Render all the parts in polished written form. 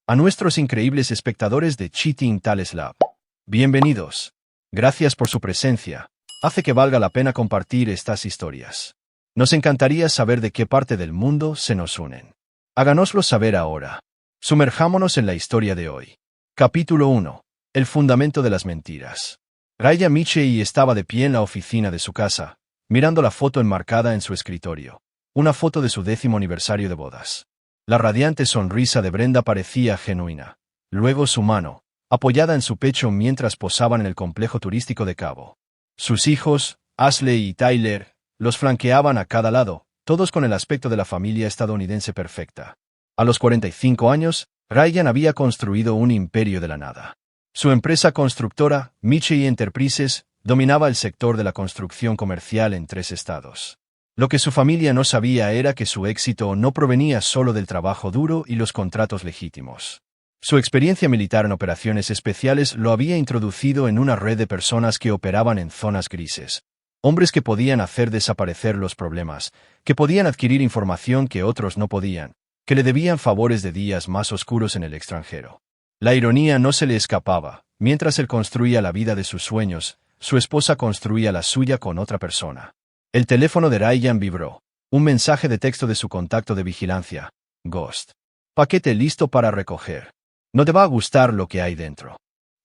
A nuestros increíbles espectadores de Cheating Tales Lab. Bienvenidos. Gracias por su presencia. Hace que valga la pena compartir estas historias. Nos encantaría saber de qué parte del mundo se nos unen. Háganoslo saber ahora. Sumerjámonos en la historia de hoy. Capítulo 1. El fundamento de las mentiras. Ryan Michei estaba de pie en la oficina de su casa, mirando la foto enmarcada en su escritorio. Una foto de su 10º aniversario de bodas. La radiante sonrisa de Brenda parecía genuina. Luego su mano, apoyada en su pecho mientras posaban en el complejo turístico de Cabo. Sus hijos, Ashley y Tyler, los flanqueaban a cada lado, todos con el aspecto de la familia estadounidense perfecta. A los 45 años, Ryan había construido un imperio de la nada. Su empresa constructora, Michei Enterprises, dominaba el sector de la construcción comercial en 3 estados. Lo que su familia no sabía era que su éxito no provenía solo del trabajo duro y los contratos legítimos. Su experiencia militar en operaciones especiales lo había introducido en una red de personas que operaban en zonas grises. Hombres que podían hacer desaparecer los problemas, que podían adquirir información que otros no podían, que le debían favores de días más oscuros en el extranjero. La ironía no se le escapaba. Mientras él construía la vida de sus sueños, su esposa construía la suya con otra persona. El teléfono de Ryan vibró. Un mensaje de texto de su contacto de vigilancia. Ghost. Paquete listo para recoger. No te va a gustar lo que hay dentro.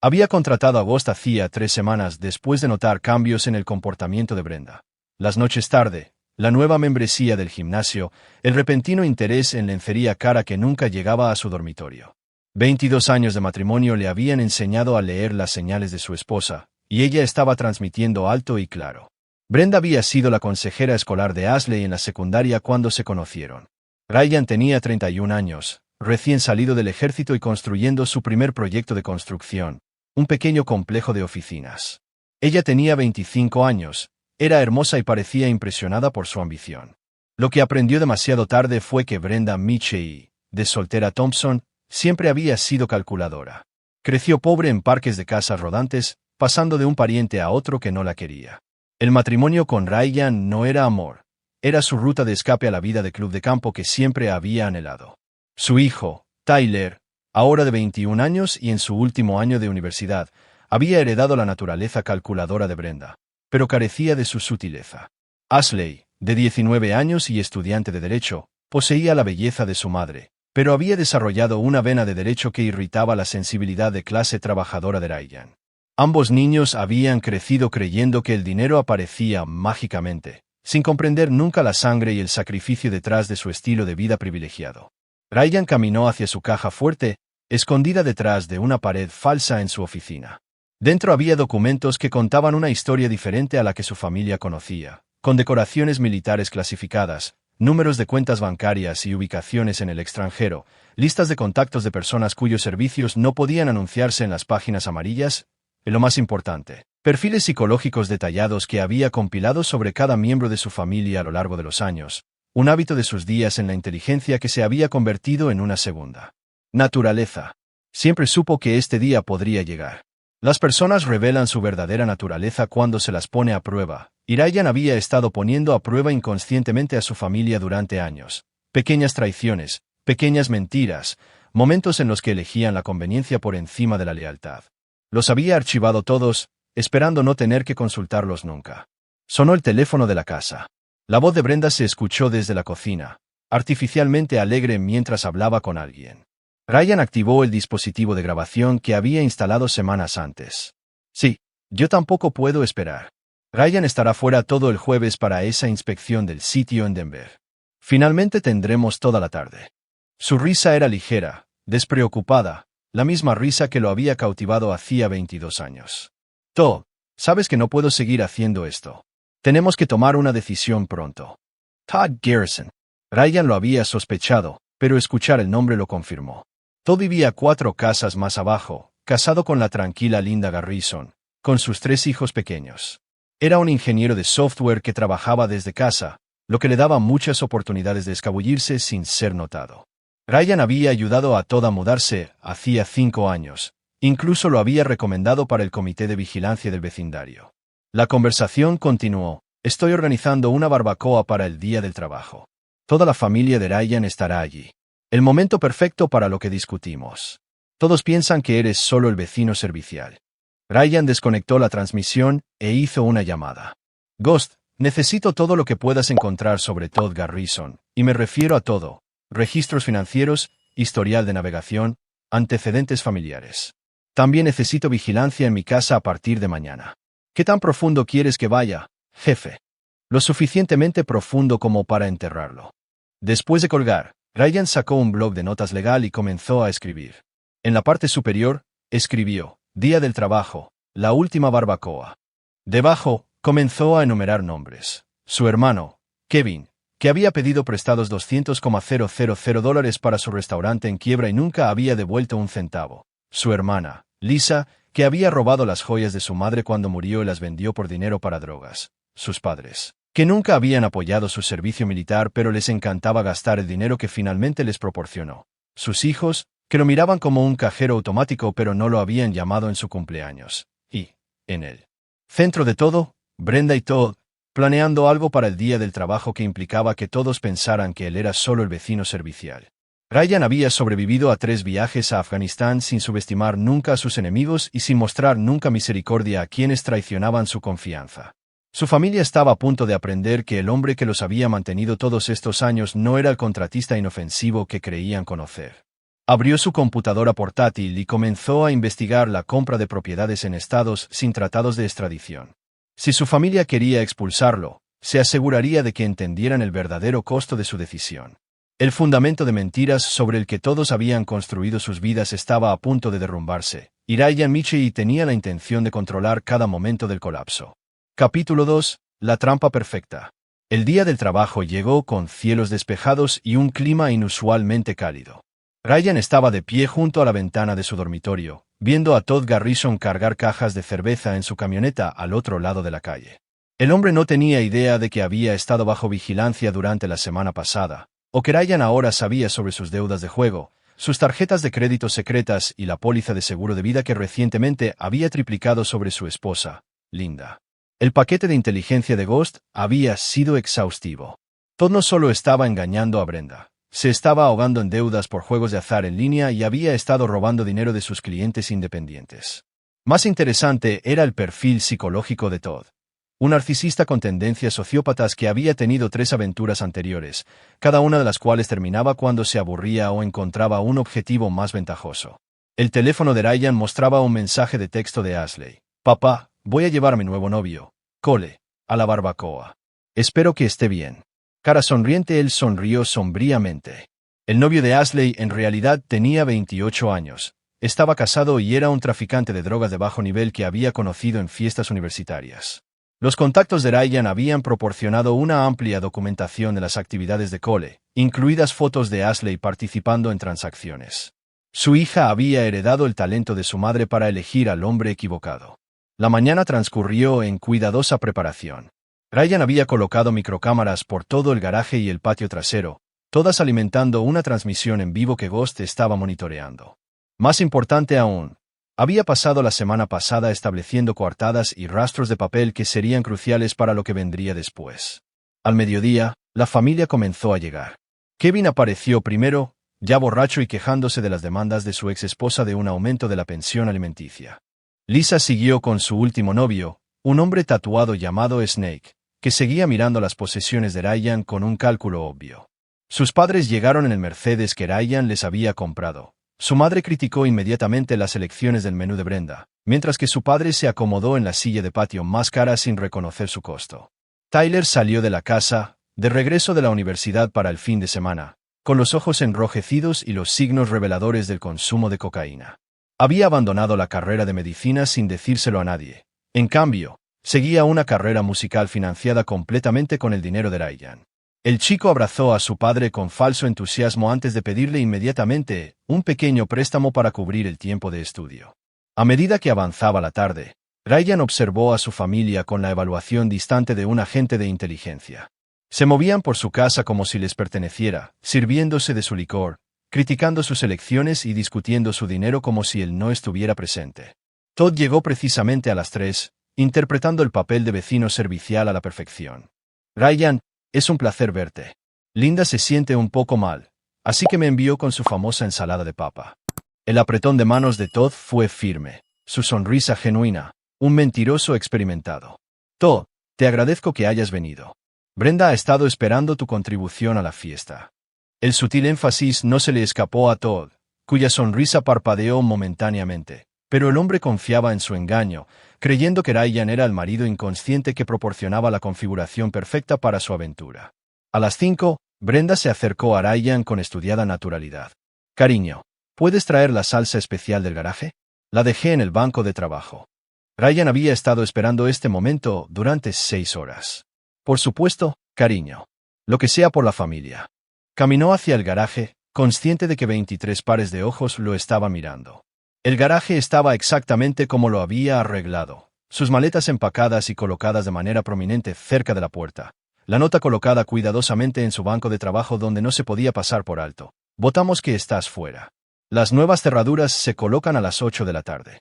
Había contratado a Ghost hacía 3 semanas después de notar cambios en el comportamiento de Brenda. Las noches tarde, la nueva membresía del gimnasio, el repentino interés en lencería cara que nunca llegaba a su dormitorio. 22 años de matrimonio le habían enseñado a leer las señales de su esposa, y ella estaba transmitiendo alto y claro. Brenda había sido la consejera escolar de Ashley en la secundaria cuando se conocieron. Ryan tenía 31 años, recién salido del ejército y construyendo su primer proyecto de construcción, un pequeño complejo de oficinas. Ella tenía 25 años, era hermosa y parecía impresionada por su ambición. Lo que aprendió demasiado tarde fue que Brenda Michei, de soltera Thompson, siempre había sido calculadora. Creció pobre en parques de casas rodantes, pasando de un pariente a otro que no la quería. El matrimonio con Ryan no era amor, era su ruta de escape a la vida de club de campo que siempre había anhelado. Su hijo, Tyler, ahora de 21 años y en su último año de universidad, había heredado la naturaleza calculadora de Brenda, pero carecía de su sutileza. Ashley, de 19 años y estudiante de Derecho, poseía la belleza de su madre, pero había desarrollado una vena de derecho que irritaba la sensibilidad de clase trabajadora de Ryan. Ambos niños habían crecido creyendo que el dinero aparecía mágicamente, sin comprender nunca la sangre y el sacrificio detrás de su estilo de vida privilegiado. Ryan caminó hacia su caja fuerte, escondida detrás de una pared falsa en su oficina. Dentro había documentos que contaban una historia diferente a la que su familia conocía, condecoraciones militares clasificadas, números de cuentas bancarias y ubicaciones en el extranjero, listas de contactos de personas cuyos servicios no podían anunciarse en las páginas amarillas, y lo más importante, perfiles psicológicos detallados que había compilado sobre cada miembro de su familia a lo largo de los años, un hábito de sus días en la inteligencia que se había convertido en una segunda naturaleza. Siempre supo que este día podría llegar. Las personas revelan su verdadera naturaleza cuando se las pone a prueba, y Ryan había estado poniendo a prueba inconscientemente a su familia durante años. Pequeñas traiciones, pequeñas mentiras, momentos en los que elegían la conveniencia por encima de la lealtad. Los había archivado todos, esperando no tener que consultarlos nunca. Sonó el teléfono de la casa. La voz de Brenda se escuchó desde la cocina, artificialmente alegre mientras hablaba con alguien. Ryan activó el dispositivo de grabación que había instalado semanas antes. Sí, yo tampoco puedo esperar. Ryan estará fuera todo el jueves para esa inspección del sitio en Denver. Finalmente tendremos toda la tarde. Su risa era ligera, despreocupada, la misma risa que lo había cautivado hacía 22 años. Todd, sabes que no puedo seguir haciendo esto. Tenemos que tomar una decisión pronto. Todd Garrison. Ryan lo había sospechado, pero escuchar el nombre lo confirmó. Todd vivía 4 casas más abajo, casado con la tranquila Linda Garrison, con sus 3 hijos pequeños. Era un ingeniero de software que trabajaba desde casa, lo que le daba muchas oportunidades de escabullirse sin ser notado. Ryan había ayudado a Todd a mudarse hacía 5 años, incluso lo había recomendado para el comité de vigilancia del vecindario. La conversación continuó. Estoy organizando una barbacoa para el día del trabajo. Toda la familia de Ryan estará allí. El momento perfecto para lo que discutimos. Todos piensan que eres solo el vecino servicial. Ryan desconectó la transmisión e hizo una llamada. Ghost, necesito todo lo que puedas encontrar sobre Todd Garrison, y me refiero a todo. Registros financieros, historial de navegación, antecedentes familiares. También necesito vigilancia en mi casa a partir de mañana. ¿Qué tan profundo quieres que vaya, jefe? Lo suficientemente profundo como para enterrarlo. Después de colgar, Ryan sacó un bloc de notas legal y comenzó a escribir. En la parte superior, escribió, Día del trabajo, la última barbacoa. Debajo, comenzó a enumerar nombres. Su hermano, Kevin, que había pedido prestados $200,000 para su restaurante en quiebra y nunca había devuelto un centavo. Su hermana, Lisa, que había robado las joyas de su madre cuando murió y las vendió por dinero para drogas. Sus padres, que nunca habían apoyado su servicio militar pero les encantaba gastar el dinero que finalmente les proporcionó. Sus hijos, que lo miraban como un cajero automático pero no lo habían llamado en su cumpleaños. Y, en el centro de todo, Brenda y Todd, planeando algo para el día del trabajo que implicaba que todos pensaran que él era solo el vecino servicial. Ryan había sobrevivido a 3 viajes a Afganistán sin subestimar nunca a sus enemigos y sin mostrar nunca misericordia a quienes traicionaban su confianza. Su familia estaba a punto de aprender que el hombre que los había mantenido todos estos años no era el contratista inofensivo que creían conocer. Abrió su computadora portátil y comenzó a investigar la compra de propiedades en estados sin tratados de extradición. Si su familia quería expulsarlo, se aseguraría de que entendieran el verdadero costo de su decisión. El fundamento de mentiras sobre el que todos habían construido sus vidas estaba a punto de derrumbarse, y Ryan Michie tenía la intención de controlar cada momento del colapso. Capítulo 2. La trampa perfecta. El día del trabajo llegó con cielos despejados y un clima inusualmente cálido. Ryan estaba de pie junto a la ventana de su dormitorio, viendo a Todd Garrison cargar cajas de cerveza en su camioneta al otro lado de la calle. El hombre no tenía idea de que había estado bajo vigilancia durante la semana pasada, o que Ryan ahora sabía sobre sus deudas de juego, sus tarjetas de crédito secretas y la póliza de seguro de vida que recientemente había triplicado sobre su esposa, Linda. El paquete de inteligencia de Ghost había sido exhaustivo. Todd no solo estaba engañando a Brenda, se estaba ahogando en deudas por juegos de azar en línea y había estado robando dinero de sus clientes independientes. Más interesante era el perfil psicológico de Todd. Un narcisista con tendencias sociópatas que había tenido 3 aventuras anteriores, cada una de las cuales terminaba cuando se aburría o encontraba un objetivo más ventajoso. El teléfono de Ryan mostraba un mensaje de texto de Ashley. Papá, voy a llevar a mi nuevo novio, Cole, a la barbacoa. Espero que esté bien. Cara sonriente, él sonrió sombríamente. El novio de Ashley en realidad tenía 28 años. Estaba casado y era un traficante de drogas de bajo nivel que había conocido en fiestas universitarias. Los contactos de Ryan habían proporcionado una amplia documentación de las actividades de Cole, incluidas fotos de Ashley participando en transacciones. Su hija había heredado el talento de su madre para elegir al hombre equivocado. La mañana transcurrió en cuidadosa preparación. Ryan había colocado microcámaras por todo el garaje y el patio trasero, todas alimentando una transmisión en vivo que Ghost estaba monitoreando. Más importante aún, había pasado la semana pasada estableciendo coartadas y rastros de papel que serían cruciales para lo que vendría después. Al mediodía, la familia comenzó a llegar. Kevin apareció primero, ya borracho y quejándose de las demandas de su exesposa de un aumento de la pensión alimenticia. Lisa siguió con su último novio, un hombre tatuado llamado Snake, que seguía mirando las posesiones de Ryan con un cálculo obvio. Sus padres llegaron en el Mercedes que Ryan les había comprado. Su madre criticó inmediatamente las elecciones del menú de Brenda, mientras que su padre se acomodó en la silla de patio más cara sin reconocer su costo. Tyler salió de la casa, de regreso de la universidad para el fin de semana, con los ojos enrojecidos y los signos reveladores del consumo de cocaína. Había abandonado la carrera de medicina sin decírselo a nadie. En cambio, seguía una carrera musical financiada completamente con el dinero de Ryan. El chico abrazó a su padre con falso entusiasmo antes de pedirle inmediatamente un pequeño préstamo para cubrir el tiempo de estudio. A medida que avanzaba la tarde, Ryan observó a su familia con la evaluación distante de un agente de inteligencia. Se movían por su casa como si les perteneciera, sirviéndose de su licor, criticando sus elecciones y discutiendo su dinero como si él no estuviera presente. Todd llegó precisamente a las 3, interpretando el papel de vecino servicial a la perfección. Ryan, es un placer verte. Linda se siente un poco mal, así que me envió con su famosa ensalada de papa. El apretón de manos de Todd fue firme, su sonrisa genuina, un mentiroso experimentado. Todd, te agradezco que hayas venido. Brenda ha estado esperando tu contribución a la fiesta. El sutil énfasis no se le escapó a Todd, cuya sonrisa parpadeó momentáneamente, pero el hombre confiaba en su engaño, creyendo que Ryan era el marido inconsciente que proporcionaba la configuración perfecta para su aventura. A las 5, Brenda se acercó a Ryan con estudiada naturalidad. Cariño, ¿puedes traer la salsa especial del garaje? La dejé en el banco de trabajo. Ryan había estado esperando este momento durante 6 horas. Por supuesto, cariño. Lo que sea por la familia. Caminó hacia el garaje, consciente de que 23 pares de ojos lo estaban mirando. El garaje estaba exactamente como lo había arreglado, sus maletas empacadas y colocadas de manera prominente cerca de la puerta, la nota colocada cuidadosamente en su banco de trabajo donde no se podía pasar por alto. Votamos que estás fuera. Las nuevas cerraduras se colocan a las 8 de la tarde.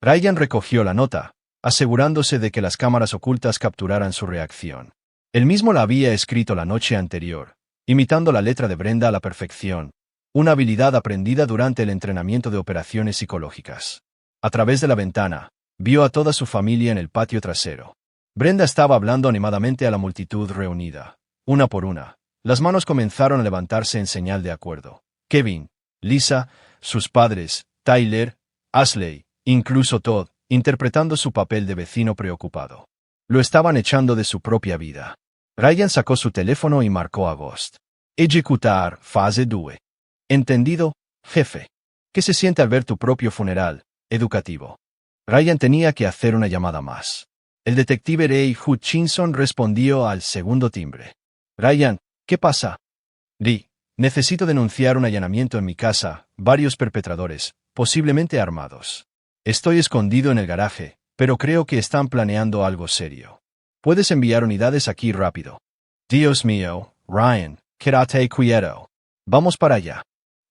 Ryan recogió la nota, asegurándose de que las cámaras ocultas capturaran su reacción. Él mismo la había escrito la noche anterior, imitando la letra de Brenda a la perfección, una habilidad aprendida durante el entrenamiento de operaciones psicológicas. A través de la ventana, vio a toda su familia en el patio trasero. Brenda estaba hablando animadamente a la multitud reunida. Una por una, las manos comenzaron a levantarse en señal de acuerdo. Kevin, Lisa, sus padres, Tyler, Ashley, incluso Todd, interpretando su papel de vecino preocupado. Lo estaban echando de su propia vida. Ryan sacó su teléfono y marcó a Ghost. Ejecutar, fase 2. Entendido, jefe. ¿Qué se siente al ver tu propio funeral, educativo? Ryan tenía que hacer una llamada más. El detective Ray Hutchinson respondió al segundo timbre. Ryan, ¿qué pasa? Necesito denunciar un allanamiento en mi casa, varios perpetradores, posiblemente armados. Estoy escondido en el garaje, pero creo que están planeando algo serio. Puedes enviar unidades aquí rápido. Dios mío, Ryan, quédate quieto. Vamos para allá.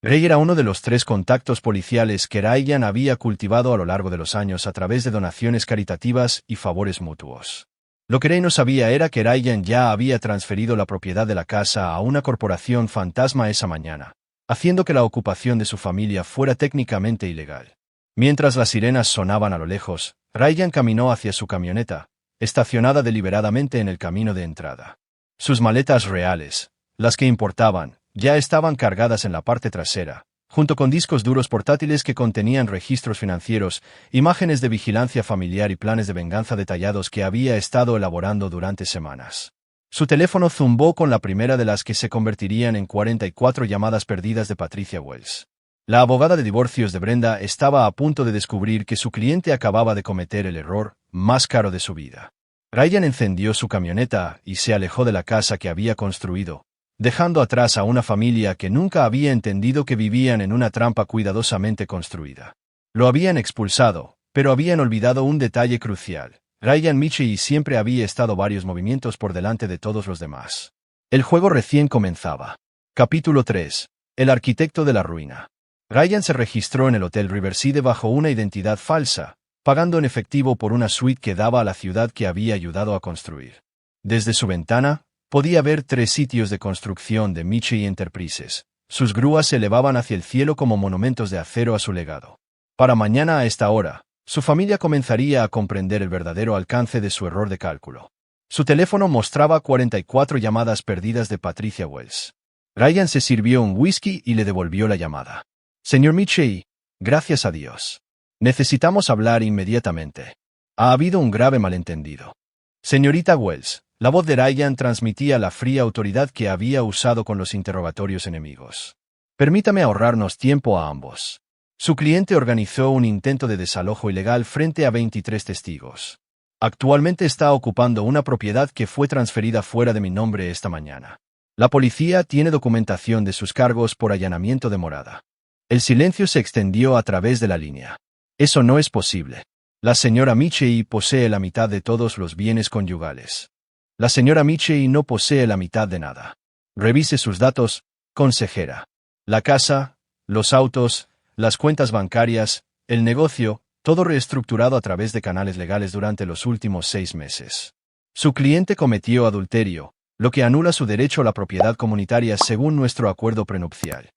Ray era uno de los 3 contactos policiales que Ryan había cultivado a lo largo de los años a través de donaciones caritativas y favores mutuos. Lo que Ray no sabía era que Ryan ya había transferido la propiedad de la casa a una corporación fantasma esa mañana, haciendo que la ocupación de su familia fuera técnicamente ilegal. Mientras las sirenas sonaban a lo lejos, Ryan caminó hacia su camioneta, estacionada deliberadamente en el camino de entrada. Sus maletas reales, las que importaban, ya estaban cargadas en la parte trasera, junto con discos duros portátiles que contenían registros financieros, imágenes de vigilancia familiar y planes de venganza detallados que había estado elaborando durante semanas. Su teléfono zumbó con la primera de las que se convertirían en 44 llamadas perdidas de Patricia Wells. La abogada de divorcios de Brenda estaba a punto de descubrir que su cliente acababa de cometer el error más caro de su vida. Ryan encendió su camioneta y se alejó de la casa que había construido, dejando atrás a una familia que nunca había entendido que vivían en una trampa cuidadosamente construida. Lo habían expulsado, pero habían olvidado un detalle crucial. Ryan Michie siempre había estado varios movimientos por delante de todos los demás. El juego recién comenzaba. Capítulo 3. El arquitecto de la ruina. Ryan se registró en el Hotel Riverside bajo una identidad falsa, pagando en efectivo por una suite que daba a la ciudad que había ayudado a construir. Desde su ventana, podía ver 3 sitios de construcción de Michie Enterprises. Sus grúas se elevaban hacia el cielo como monumentos de acero a su legado. Para mañana a esta hora, su familia comenzaría a comprender el verdadero alcance de su error de cálculo. Su teléfono mostraba 44 llamadas perdidas de Patricia Wells. Ryan se sirvió un whisky y le devolvió la llamada. Señor Michie, gracias a Dios. Necesitamos hablar inmediatamente. Ha habido un grave malentendido. Señorita Wells. La voz de Ryan transmitía la fría autoridad que había usado con los interrogatorios enemigos. Permítame ahorrarnos tiempo a ambos. Su cliente organizó un intento de desalojo ilegal frente a 23 testigos. Actualmente está ocupando una propiedad que fue transferida fuera de mi nombre esta mañana. La policía tiene documentación de sus cargos por allanamiento de morada. El silencio se extendió a través de la línea. Eso no es posible. La señora Michie posee la mitad de todos los bienes conyugales. La señora Michie no posee la mitad de nada. Revise sus datos, consejera. La casa, los autos, las cuentas bancarias, el negocio, todo reestructurado a través de canales legales durante los últimos 6 meses. Su cliente cometió adulterio, lo que anula su derecho a la propiedad comunitaria según nuestro acuerdo prenupcial.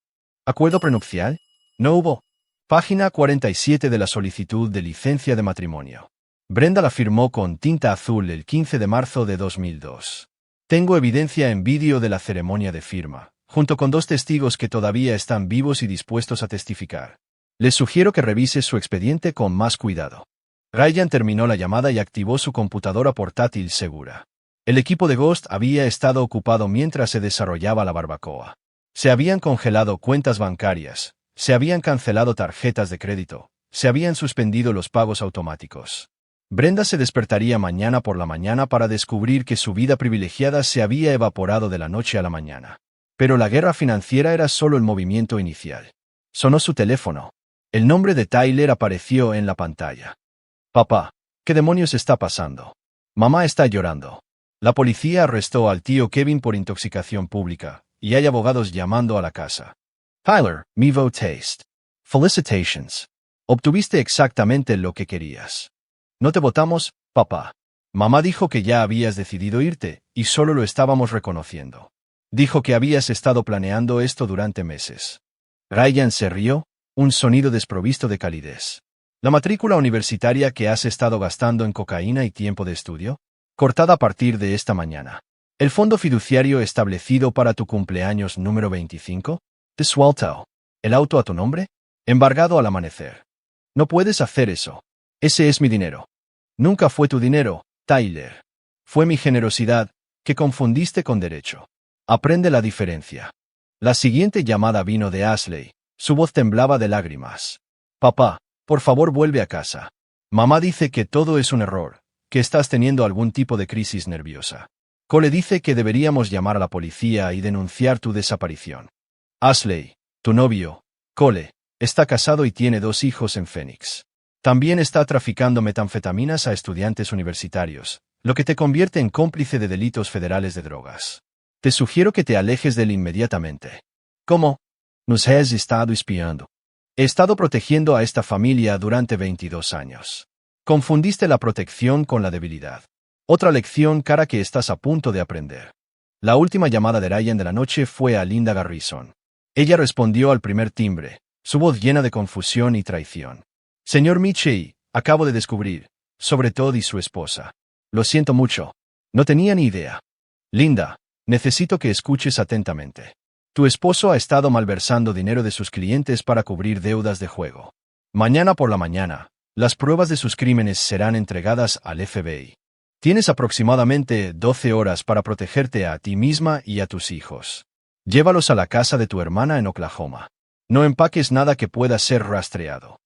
¿Acuerdo prenupcial? No hubo. Página 47 de la solicitud de licencia de matrimonio. Brenda la firmó con tinta azul el 15 de marzo de 2002. Tengo evidencia en vídeo de la ceremonia de firma, junto con 2 testigos que todavía están vivos y dispuestos a testificar. Les sugiero que revise su expediente con más cuidado. Ryan terminó la llamada y activó su computadora portátil segura. El equipo de Ghost había estado ocupado mientras se desarrollaba la barbacoa. Se habían congelado cuentas bancarias, se habían cancelado tarjetas de crédito, se habían suspendido los pagos automáticos. Brenda se despertaría mañana por la mañana para descubrir que su vida privilegiada se había evaporado de la noche a la mañana. Pero la guerra financiera era solo el movimiento inicial. Sonó su teléfono. El nombre de Tyler apareció en la pantalla. Papá, ¿qué demonios está pasando? Mamá está llorando. La policía arrestó al tío Kevin por intoxicación pública, y hay abogados llamando a la casa. Tyler, Mevo Taste. Felicitations. Obtuviste exactamente lo que querías. No te votamos, papá. Mamá dijo que ya habías decidido irte, y solo lo estábamos reconociendo. Dijo que habías estado planeando esto durante meses. Ryan se rió, un sonido desprovisto de calidez. ¿La matrícula universitaria que has estado gastando en cocaína y tiempo de estudio? Cortada a partir de esta mañana. ¿El fondo fiduciario establecido para tu cumpleaños número 25? Desuelto. ¿El auto a tu nombre? Embargado al amanecer. No puedes hacer eso. Ese es mi dinero. Nunca fue tu dinero, Tyler. Fue mi generosidad, que confundiste con derecho. Aprende la diferencia. La siguiente llamada vino de Ashley. Su voz temblaba de lágrimas. Papá, por favor vuelve a casa. Mamá dice que todo es un error, que estás teniendo algún tipo de crisis nerviosa. Cole dice que deberíamos llamar a la policía y denunciar tu desaparición. Ashley, tu novio, Cole, está casado y tiene 2 hijos en Phoenix. También está traficando metanfetaminas a estudiantes universitarios, lo que te convierte en cómplice de delitos federales de drogas. Te sugiero que te alejes de él inmediatamente. ¿Cómo? Nos has estado espiando. He estado protegiendo a esta familia durante 22 años. Confundiste la protección con la debilidad. Otra lección cara que estás a punto de aprender. La última llamada de Ryan de la noche fue a Linda Garrison. Ella respondió al primer timbre, su voz llena de confusión y traición. Señor Mitchell, acabo de descubrir, sobre Todd y su esposa. Lo siento mucho. No tenía ni idea. Linda, necesito que escuches atentamente. Tu esposo ha estado malversando dinero de sus clientes para cubrir deudas de juego. Mañana por la mañana, las pruebas de sus crímenes serán entregadas al FBI. Tienes aproximadamente 12 horas para protegerte a ti misma y a tus hijos. Llévalos a la casa de tu hermana en Oklahoma. No empaques nada que pueda ser rastreado.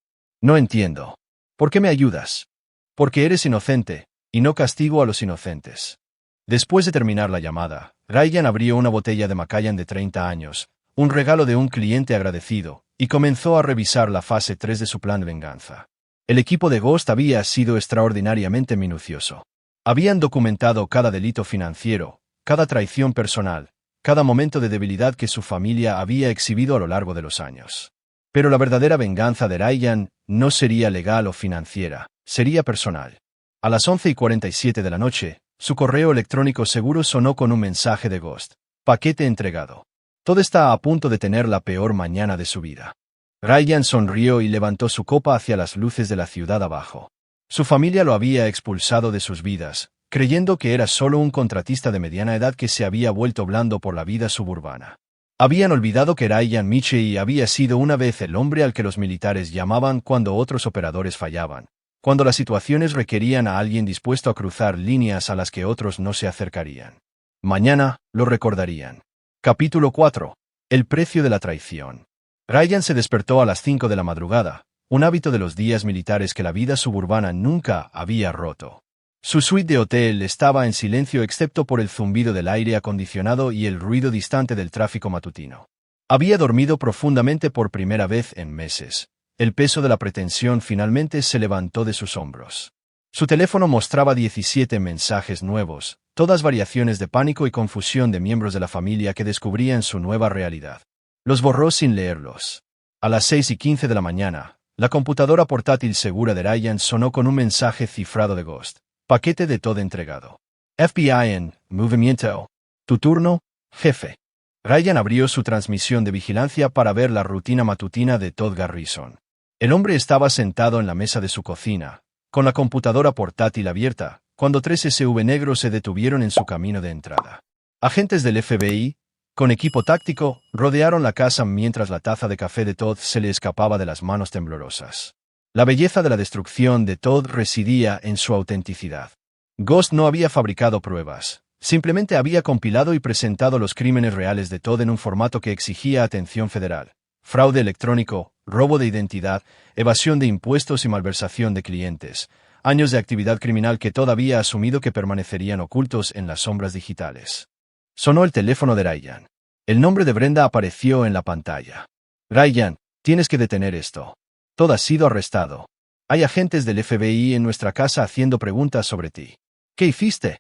No entiendo. ¿Por qué me ayudas? Porque eres inocente, y no castigo a los inocentes. Después de terminar la llamada, Ryan abrió una botella de Macallan de 30 años, un regalo de un cliente agradecido, y comenzó a revisar la fase 3 de su plan de venganza. El equipo de Ghost había sido extraordinariamente minucioso. Habían documentado cada delito financiero, cada traición personal, cada momento de debilidad que su familia había exhibido a lo largo de los años. Pero la verdadera venganza de Ryan no sería legal o financiera, sería personal. A las 11:47 de la noche, su correo electrónico seguro sonó con un mensaje de Ghost. Paquete entregado. Todd está a punto de tener la peor mañana de su vida. Ryan sonrió y levantó su copa hacia las luces de la ciudad abajo. Su familia lo había expulsado de sus vidas, creyendo que era solo un contratista de mediana edad que se había vuelto blando por la vida suburbana. Habían olvidado que Ryan Mitchell había sido una vez el hombre al que los militares llamaban cuando otros operadores fallaban, cuando las situaciones requerían a alguien dispuesto a cruzar líneas a las que otros no se acercarían. Mañana lo recordarían. Capítulo 4. El precio de la traición. Ryan se despertó a las 5 de la madrugada, un hábito de los días militares que la vida suburbana nunca había roto. Su suite de hotel estaba en silencio excepto por el zumbido del aire acondicionado y el ruido distante del tráfico matutino. Había dormido profundamente por primera vez en meses. El peso de la pretensión finalmente se levantó de sus hombros. Su teléfono mostraba 17 mensajes nuevos, todas variaciones de pánico y confusión de miembros de la familia que descubrían su nueva realidad. Los borró sin leerlos. A las 6:15 de la mañana, la computadora portátil segura de Ryan sonó con un mensaje cifrado de Ghost. Paquete de todo entregado. FBI en movimiento. Tu turno, jefe. Ryan abrió su transmisión de vigilancia para ver la rutina matutina de Todd Garrison. El hombre estaba sentado en la mesa de su cocina, con la computadora portátil abierta, cuando 3 SUV negros se detuvieron en su camino de entrada. Agentes del FBI, con equipo táctico, rodearon la casa mientras la taza de café de Todd se le escapaba de las manos temblorosas. La belleza de la destrucción de Todd residía en su autenticidad. Ghost no había fabricado pruebas. Simplemente había compilado y presentado los crímenes reales de Todd en un formato que exigía atención federal. Fraude electrónico, robo de identidad, evasión de impuestos y malversación de clientes. Años de actividad criminal que Todd había asumido que permanecerían ocultos en las sombras digitales. Sonó el teléfono de Ryan. El nombre de Brenda apareció en la pantalla. Ryan, tienes que detener esto. Todd ha sido arrestado. Hay agentes del FBI en nuestra casa haciendo preguntas sobre ti. ¿Qué hiciste?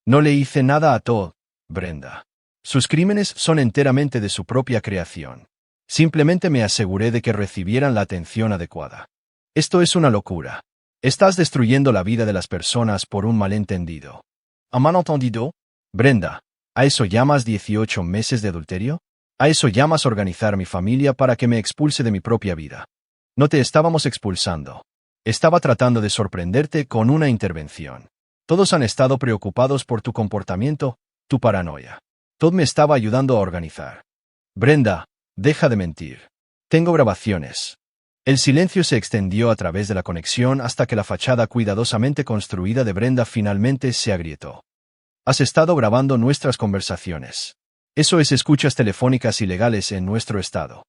No le hice nada a Todd, Brenda. Sus crímenes son enteramente de su propia creación. Simplemente me aseguré de que recibieran la atención adecuada. Esto es una locura. Estás destruyendo la vida de las personas por un malentendido. ¿Un malentendido? Brenda, ¿a eso llamas 18 meses de adulterio? ¿A eso llamas organizar mi familia para que me expulse de mi propia vida? No te estábamos expulsando. Estaba tratando de sorprenderte con una intervención. Todos han estado preocupados por tu comportamiento, tu paranoia. Todd me estaba ayudando a organizar. Brenda, deja de mentir. Tengo grabaciones. El silencio se extendió a través de la conexión hasta que la fachada cuidadosamente construida de Brenda finalmente se agrietó. Has estado grabando nuestras conversaciones. Eso es escuchas telefónicas ilegales en nuestro estado.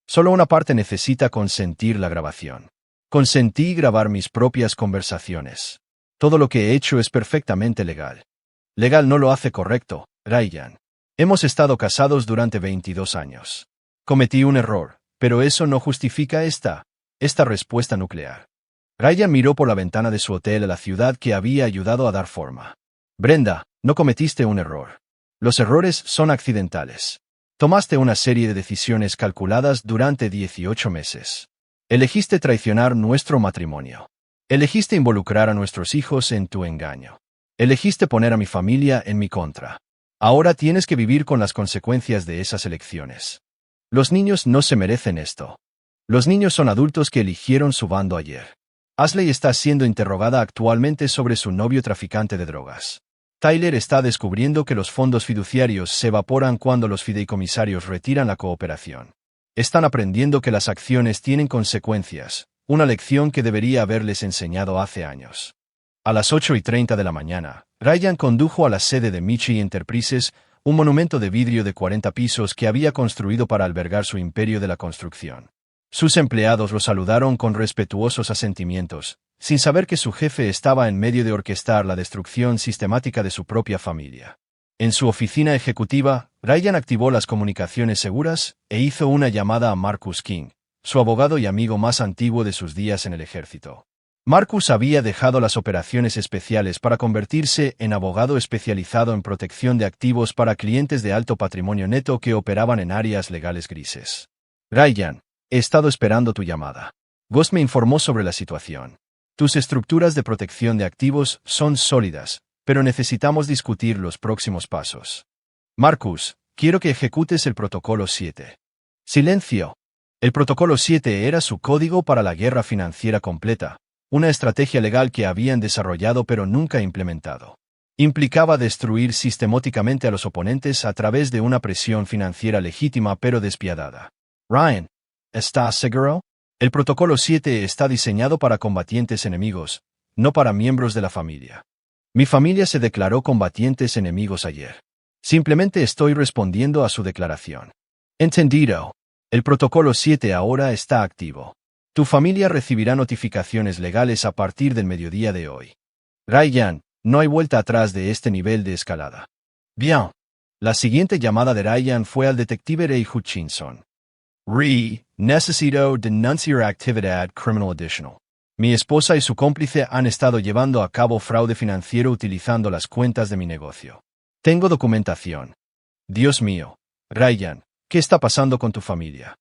Solo una parte necesita consentir la grabación. Consentí grabar mis propias conversaciones. Todo lo que he hecho es perfectamente legal. Legal no lo hace correcto, Ryan. Hemos estado casados durante 22 años. Cometí un error, pero eso no justifica esta respuesta nuclear. Ryan miró por la ventana de su hotel a la ciudad que había ayudado a dar forma. Brenda, no cometiste un error. Los errores son accidentales. Tomaste una serie de decisiones calculadas durante 18 meses. Elegiste traicionar nuestro matrimonio. Elegiste involucrar a nuestros hijos en tu engaño. Elegiste poner a mi familia en mi contra. Ahora tienes que vivir con las consecuencias de esas elecciones. Los niños no se merecen esto. Los niños son adultos que eligieron su bando ayer. Ashley está siendo interrogada actualmente sobre su novio traficante de drogas. Tyler está descubriendo que los fondos fiduciarios se evaporan cuando los fideicomisarios retiran la cooperación. Están aprendiendo que las acciones tienen consecuencias. Una lección que debería haberles enseñado hace años. A las 8:30 de la mañana, Ryan condujo a la sede de Michi Enterprises, un monumento de vidrio de 40 pisos que había construido para albergar su imperio de la construcción. Sus empleados lo saludaron con respetuosos asentimientos, sin saber que su jefe estaba en medio de orquestar la destrucción sistemática de su propia familia. En su oficina ejecutiva, Ryan activó las comunicaciones seguras e hizo una llamada a Marcus King, su abogado y amigo más antiguo de sus días en el ejército. Marcus había dejado las operaciones especiales para convertirse en abogado especializado en protección de activos para clientes de alto patrimonio neto que operaban en áreas legales grises. Ryan, he estado esperando tu llamada. Ghost me informó sobre la situación. Tus estructuras de protección de activos son sólidas, pero necesitamos discutir los próximos pasos. Marcus, quiero que ejecutes el protocolo 7. Silencio. El protocolo 7 era su código para la guerra financiera completa, una estrategia legal que habían desarrollado pero nunca implementado. Implicaba destruir sistemáticamente a los oponentes a través de una presión financiera legítima pero despiadada. Ryan, ¿estás seguro? El protocolo 7 está diseñado para combatientes enemigos, no para miembros de la familia. Mi familia se declaró combatientes enemigos ayer. Simplemente estoy respondiendo a su declaración. Entendido. El protocolo 7 ahora está activo. Tu familia recibirá notificaciones legales a partir del mediodía de hoy. Ryan, no hay vuelta atrás de este nivel de escalada. Bien. La siguiente llamada de Ryan fue al detective Ray Hutchinson. Necesito denunciar actividad criminal adicional. Mi esposa y su cómplice han estado llevando a cabo fraude financiero utilizando las cuentas de mi negocio. Tengo documentación. Dios mío. Ryan, ¿qué está pasando con tu familia?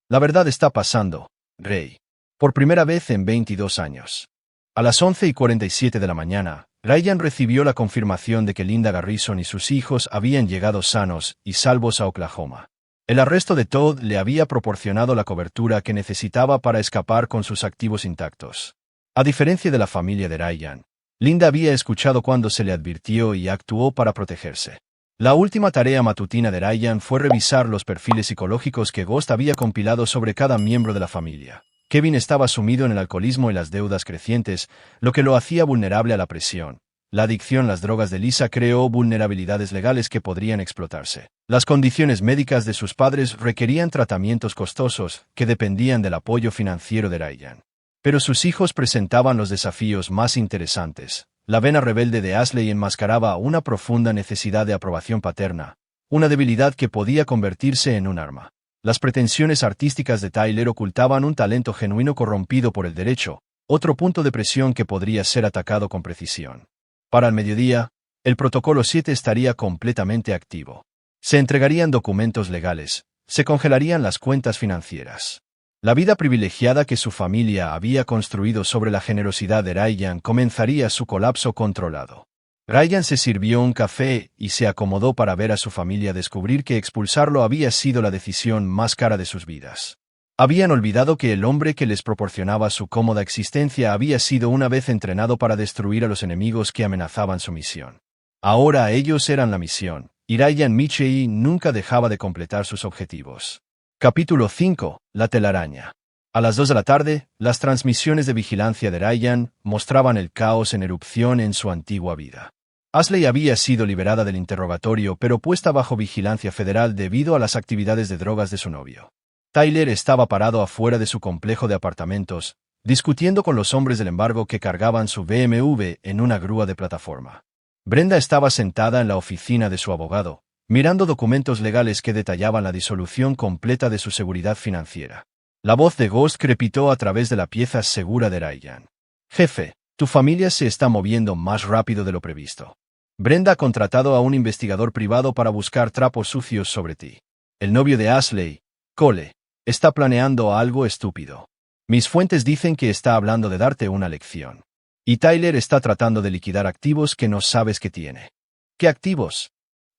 La verdad está pasando, Ray. Por primera vez en 22 años. A las 11:47 de la mañana, Ryan recibió la confirmación de que Linda Garrison y sus hijos habían llegado sanos y salvos a Oklahoma. El arresto de Todd le había proporcionado la cobertura que necesitaba para escapar con sus activos intactos. A diferencia de la familia de Ryan, Linda había escuchado cuando se le advirtió y actuó para protegerse. La última tarea matutina de Ryan fue revisar los perfiles psicológicos que Ghost había compilado sobre cada miembro de la familia. Kevin estaba sumido en el alcoholismo y las deudas crecientes, lo que lo hacía vulnerable a la presión. La adicción a las drogas de Lisa creó vulnerabilidades legales que podrían explotarse. Las condiciones médicas de sus padres requerían tratamientos costosos que dependían del apoyo financiero de Ryan. Pero sus hijos presentaban los desafíos más interesantes. La vena rebelde de Ashley enmascaraba una profunda necesidad de aprobación paterna, una debilidad que podía convertirse en un arma. Las pretensiones artísticas de Tyler ocultaban un talento genuino corrompido por el derecho, otro punto de presión que podría ser atacado con precisión. Para el mediodía, el Protocolo 7 estaría completamente activo. Se entregarían documentos legales, se congelarían las cuentas financieras. La vida privilegiada que su familia había construido sobre la generosidad de Ryan comenzaría su colapso controlado. Ryan se sirvió un café y se acomodó para ver a su familia descubrir que expulsarlo había sido la decisión más cara de sus vidas. Habían olvidado que el hombre que les proporcionaba su cómoda existencia había sido una vez entrenado para destruir a los enemigos que amenazaban su misión. Ahora ellos eran la misión, y Ryan Mitchell nunca dejaba de completar sus objetivos. Capítulo 5. La telaraña. A las 2 de la tarde, las transmisiones de vigilancia de Ryan mostraban el caos en erupción en su antigua vida. Ashley había sido liberada del interrogatorio pero puesta bajo vigilancia federal debido a las actividades de drogas de su novio. Tyler estaba parado afuera de su complejo de apartamentos, discutiendo con los hombres del embargo que cargaban su BMW en una grúa de plataforma. Brenda estaba sentada en la oficina de su abogado, mirando documentos legales que detallaban la disolución completa de su seguridad financiera. La voz de Ghost crepitó a través de la pieza segura de Ryan. Jefe, tu familia se está moviendo más rápido de lo previsto. Brenda ha contratado a un investigador privado para buscar trapos sucios sobre ti. El novio de Ashley, Cole, está planeando algo estúpido. Mis fuentes dicen que está hablando de darte una lección. Y Tyler está tratando de liquidar activos que no sabes que tiene. ¿Qué activos?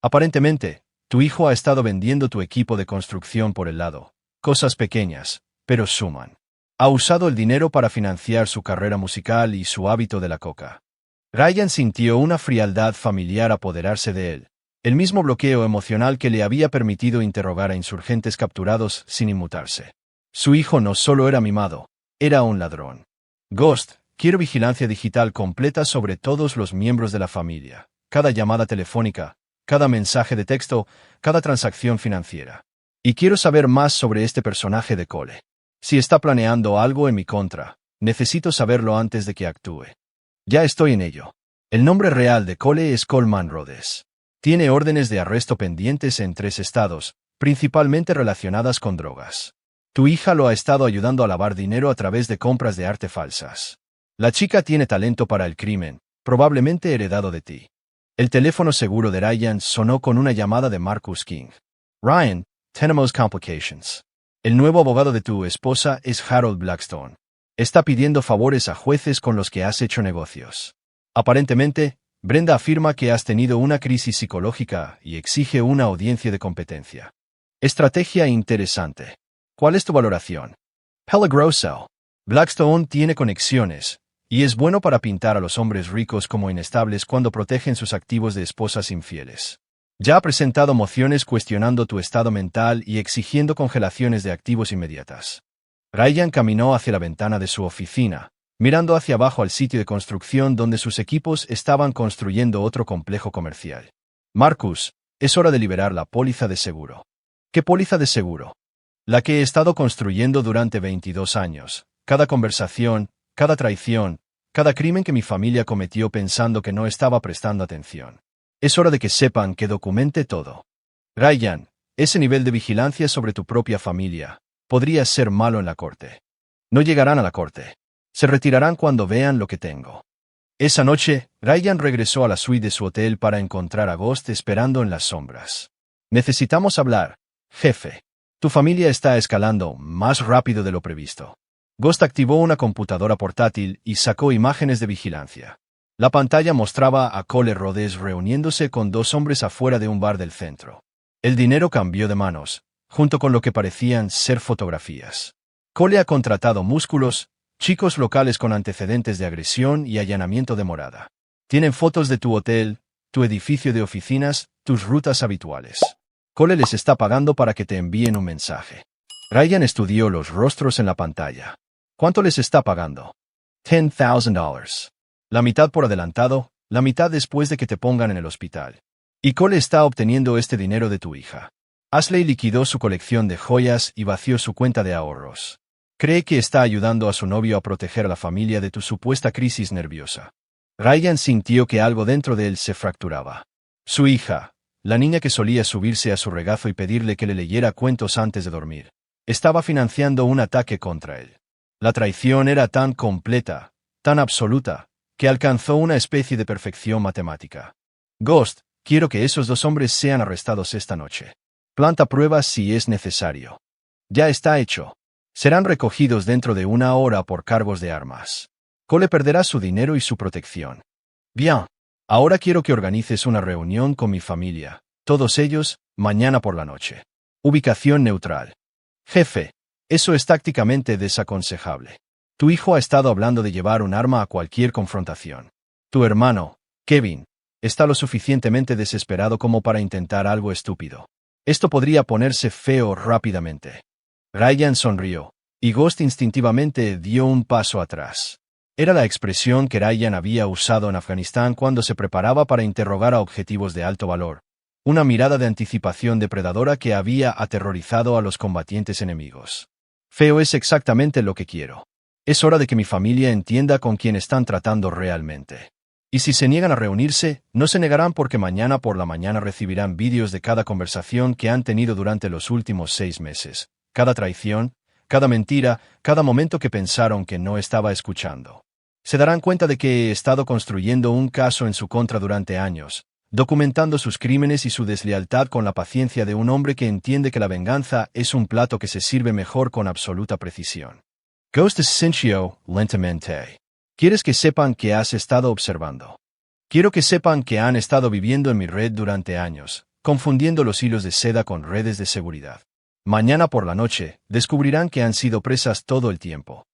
Aparentemente, tu hijo ha estado vendiendo tu equipo de construcción por el lado. Cosas pequeñas, pero suman. Ha usado el dinero para financiar su carrera musical y su hábito de la coca. Ryan sintió una frialdad familiar apoderarse de él, el mismo bloqueo emocional que le había permitido interrogar a insurgentes capturados sin inmutarse. Su hijo no solo era mimado, era un ladrón. Ghost, quiero vigilancia digital completa sobre todos los miembros de la familia, cada llamada telefónica, cada mensaje de texto, cada transacción financiera. Y quiero saber más sobre este personaje de Cole. Si está planeando algo en mi contra, necesito saberlo antes de que actúe. Ya estoy en ello. El nombre real de Cole es Coleman Rhodes. Tiene órdenes de arresto pendientes en 3 estados, principalmente relacionadas con drogas. Tu hija lo ha estado ayudando a lavar dinero a través de compras de arte falsas. La chica tiene talento para el crimen, probablemente heredado de ti. El teléfono seguro de Ryan sonó con una llamada de Marcus King. Ryan, tenemos complications. El nuevo abogado de tu esposa es Harold Blackstone. Está pidiendo favores a jueces con los que has hecho negocios. Aparentemente, Brenda afirma que has tenido una crisis psicológica y exige una audiencia de competencia. Estrategia interesante. ¿Cuál es tu valoración? Peligroso. Blackstone tiene conexiones, y es bueno para pintar a los hombres ricos como inestables cuando protegen sus activos de esposas infieles. Ya ha presentado mociones cuestionando tu estado mental y exigiendo congelaciones de activos inmediatas. Ryan caminó hacia la ventana de su oficina, mirando hacia abajo al sitio de construcción donde sus equipos estaban construyendo otro complejo comercial. Marcus, es hora de liberar la póliza de seguro. ¿Qué póliza de seguro? La que he estado construyendo durante 22 años. Cada conversación, cada traición, cada crimen que mi familia cometió pensando que no estaba prestando atención. Es hora de que sepan que documente todo. Ryan, ese nivel de vigilancia sobre tu propia familia podría ser malo en la corte. No llegarán a la corte. Se retirarán cuando vean lo que tengo. Esa noche, Ryan regresó a la suite de su hotel para encontrar a Ghost esperando en las sombras. Necesitamos hablar, jefe. Tu familia está escalando más rápido de lo previsto. Ghost activó una computadora portátil y sacó imágenes de vigilancia. La pantalla mostraba a Cole Rhodes reuniéndose con dos hombres afuera de un bar del centro. El dinero cambió de manos, junto con lo que parecían ser fotografías. Cole ha contratado músculos, chicos locales con antecedentes de agresión y allanamiento de morada. Tienen fotos de tu hotel, tu edificio de oficinas, tus rutas habituales. Cole les está pagando para que te envíen un mensaje. Ryan estudió los rostros en la pantalla. ¿Cuánto les está pagando? $10,000. La mitad por adelantado, la mitad después de que te pongan en el hospital. Y Cole está obteniendo este dinero de tu hija. Ashley liquidó su colección de joyas y vació su cuenta de ahorros. Cree que está ayudando a su novio a proteger a la familia de tu supuesta crisis nerviosa. Ryan sintió que algo dentro de él se fracturaba. Su hija, la niña que solía subirse a su regazo y pedirle que le leyera cuentos antes de dormir, estaba financiando un ataque contra él. La traición era tan completa, tan absoluta, que alcanzó una especie de perfección matemática. Ghost, quiero que esos dos hombres sean arrestados esta noche. Planta pruebas si es necesario. Ya está hecho. Serán recogidos dentro de 1 hora por cargos de armas. Cole perderá su dinero y su protección. Bien. Ahora quiero que organices una reunión con mi familia, todos ellos, mañana por la noche. Ubicación neutral. Jefe, eso es tácticamente desaconsejable. Tu hijo ha estado hablando de llevar un arma a cualquier confrontación. Tu hermano, Kevin, está lo suficientemente desesperado como para intentar algo estúpido. Esto podría ponerse feo rápidamente. Ryan sonrió, y Ghost instintivamente dio un paso atrás. Era la expresión que Ryan había usado en Afganistán cuando se preparaba para interrogar a objetivos de alto valor. Una mirada de anticipación depredadora que había aterrorizado a los combatientes enemigos. Feo es exactamente lo que quiero. Es hora de que mi familia entienda con quién están tratando realmente. Y si se niegan a reunirse, no se negarán porque mañana por la mañana recibirán vídeos de cada conversación que han tenido durante los últimos 6 meses. Cada traición, cada mentira, cada momento que pensaron que no estaba escuchando. Se darán cuenta de que he estado construyendo un caso en su contra durante años, documentando sus crímenes y su deslealtad con la paciencia de un hombre que entiende que la venganza es un plato que se sirve mejor con absoluta precisión. Ghost sintió lentamente. ¿Quieres que sepan que has estado observando? Quiero que sepan que han estado viviendo en mi red durante años, confundiendo los hilos de seda con redes de seguridad. Mañana por la noche, descubrirán que han sido presas todo el tiempo.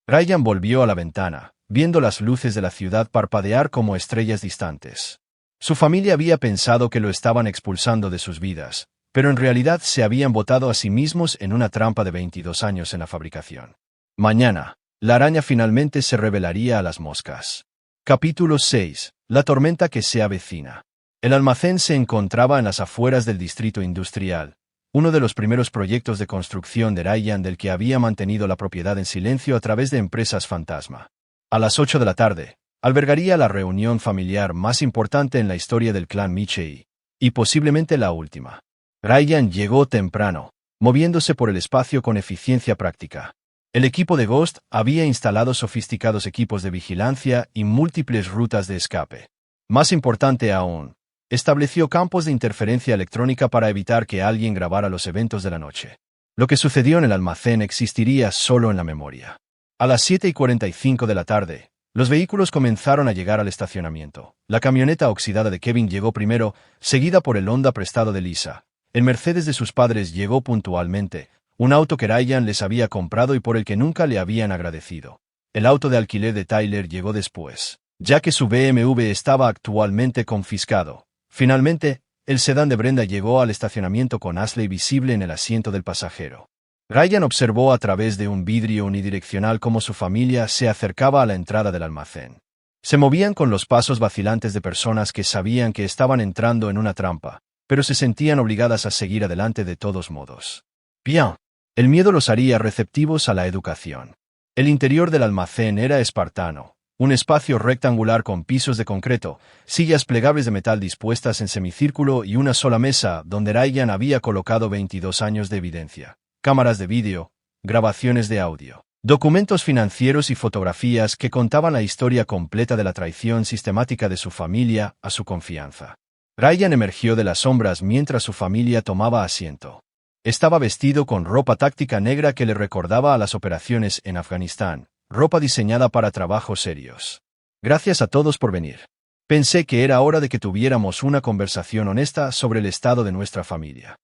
Ryan volvió a la ventana, viendo las luces de la ciudad parpadear como estrellas distantes. Su familia había pensado que lo estaban expulsando de sus vidas, pero en realidad se habían botado a sí mismos en una trampa de 22 años en la fabricación. Mañana, la araña finalmente se revelaría a las moscas. Capítulo 6. La tormenta que se avecina. El almacén se encontraba en las afueras del distrito industrial, uno de los primeros proyectos de construcción de Ryan del que había mantenido la propiedad en silencio a través de empresas fantasma. A las 8 de la tarde, albergaría la reunión familiar más importante en la historia del clan Michei, y posiblemente la última. Ryan llegó temprano, moviéndose por el espacio con eficiencia práctica. El equipo de Ghost había instalado sofisticados equipos de vigilancia y múltiples rutas de escape. Más importante aún, estableció campos de interferencia electrónica para evitar que alguien grabara los eventos de la noche. Lo que sucedió en el almacén existiría solo en la memoria. A las 7:45 de la tarde, los vehículos comenzaron a llegar al estacionamiento. La camioneta oxidada de Kevin llegó primero, seguida por el Honda prestado de Lisa. El Mercedes de sus padres llegó puntualmente, un auto que Ryan les había comprado y por el que nunca le habían agradecido. El auto de alquiler de Tyler llegó después, ya que su BMW estaba actualmente confiscado. Finalmente, el sedán de Brenda llegó al estacionamiento con Ashley visible en el asiento del pasajero. Ryan observó a través de un vidrio unidireccional cómo su familia se acercaba a la entrada del almacén. Se movían con los pasos vacilantes de personas que sabían que estaban entrando en una trampa, pero se sentían obligadas a seguir adelante de todos modos. Bien. El miedo los haría receptivos a la educación. El interior del almacén era espartano, un espacio rectangular con pisos de concreto, sillas plegables de metal dispuestas en semicírculo y una sola mesa donde Ryan había colocado 22 años de evidencia, cámaras de vídeo, grabaciones de audio, documentos financieros y fotografías que contaban la historia completa de la traición sistemática de su familia a su confianza. Ryan emergió de las sombras mientras su familia tomaba asiento. Estaba vestido con ropa táctica negra que le recordaba a las operaciones en Afganistán, ropa diseñada para trabajos serios. Gracias a todos por venir. Pensé que era hora de que tuviéramos una conversación honesta sobre el estado de nuestra familia.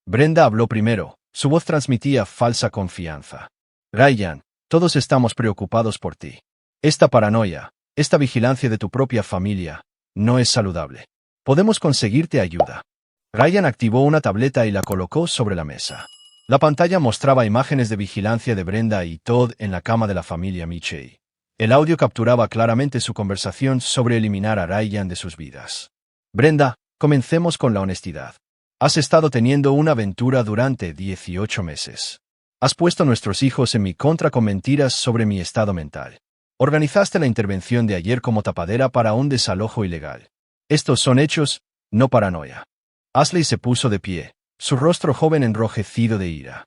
Brenda habló primero. Su voz transmitía falsa confianza. Ryan, todos estamos preocupados por ti. Esta paranoia, esta vigilancia de tu propia familia, no es saludable. Podemos conseguirte ayuda. Ryan activó una tableta y la colocó sobre la mesa. La pantalla mostraba imágenes de vigilancia de Brenda y Todd en la cama de la familia Mitchell. El audio capturaba claramente su conversación sobre eliminar a Ryan de sus vidas. Brenda, comencemos con la honestidad. Has estado teniendo una aventura durante 18 meses. Has puesto a nuestros hijos en mi contra con mentiras sobre mi estado mental. Organizaste la intervención de ayer como tapadera para un desalojo ilegal. Estos son hechos, no paranoia. Ashley se puso de pie, su rostro joven enrojecido de ira.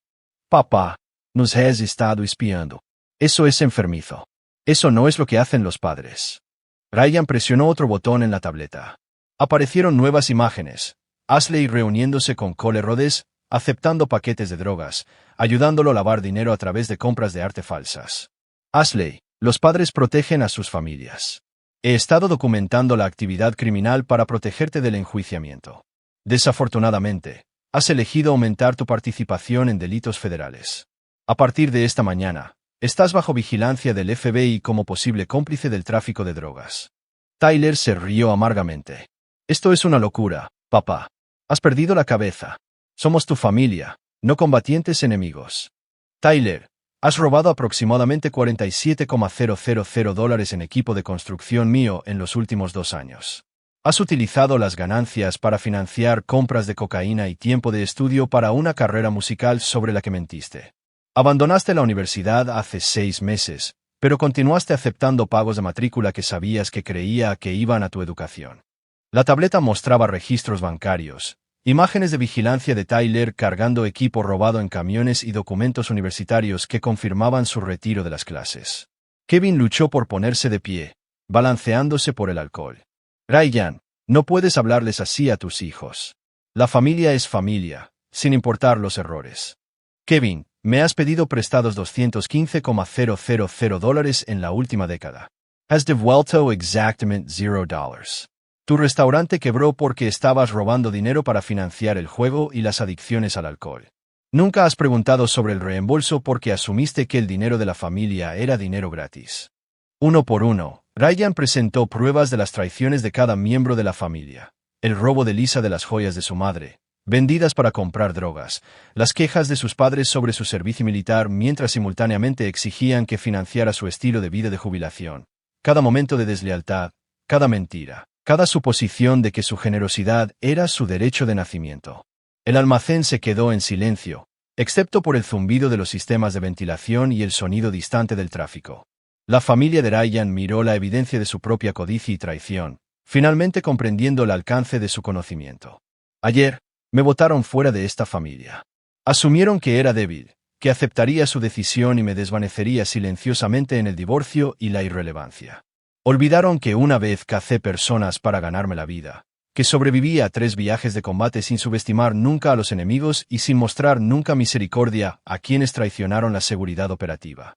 Papá, nos has estado espiando. Eso es enfermizo. Eso no es lo que hacen los padres. Ryan presionó otro botón en la tableta. Aparecieron nuevas imágenes. Ashley reuniéndose con Cole Rhodes, aceptando paquetes de drogas, ayudándolo a lavar dinero a través de compras de arte falsas. Ashley, los padres protegen a sus familias. He estado documentando la actividad criminal para protegerte del enjuiciamiento. Desafortunadamente, has elegido aumentar tu participación en delitos federales. A partir de esta mañana, estás bajo vigilancia del FBI como posible cómplice del tráfico de drogas. Tyler se rió amargamente. Esto es una locura, papá. Has perdido la cabeza. Somos tu familia, no combatientes enemigos. Tyler, has robado aproximadamente $47,000 en equipo de construcción mío en los últimos 2 años. Has utilizado las ganancias para financiar compras de cocaína y tiempo de estudio para una carrera musical sobre la que mentiste. Abandonaste la universidad hace 6 meses, pero continuaste aceptando pagos de matrícula que sabías que creía que iban a tu educación. La tableta mostraba registros bancarios, imágenes de vigilancia de Tyler cargando equipo robado en camiones y documentos universitarios que confirmaban su retiro de las clases. Kevin luchó por ponerse de pie, balanceándose por el alcohol. Ryan, no puedes hablarles así a tus hijos. La familia es familia, sin importar los errores. Kevin, me has pedido prestados $215,000 en la última década. Has devuelto exactamente $0. Tu restaurante quebró porque estabas robando dinero para financiar el juego y las adicciones al alcohol. Nunca has preguntado sobre el reembolso porque asumiste que el dinero de la familia era dinero gratis. Uno por uno, Ryan presentó pruebas de las traiciones de cada miembro de la familia. El robo de Lisa de las joyas de su madre, vendidas para comprar drogas, las quejas de sus padres sobre su servicio militar mientras simultáneamente exigían que financiara su estilo de vida de jubilación. Cada momento de deslealtad, cada mentira, cada suposición de que su generosidad era su derecho de nacimiento. El almacén se quedó en silencio, excepto por el zumbido de los sistemas de ventilación y el sonido distante del tráfico. La familia de Ryan miró la evidencia de su propia codicia y traición, finalmente comprendiendo el alcance de su conocimiento. Ayer, me botaron fuera de esta familia. Asumieron que era débil, que aceptaría su decisión y me desvanecería silenciosamente en el divorcio y la irrelevancia. Olvidaron que una vez cacé personas para ganarme la vida, que sobreviví a 3 viajes de combate sin subestimar nunca a los enemigos y sin mostrar nunca misericordia a quienes traicionaron la seguridad operativa.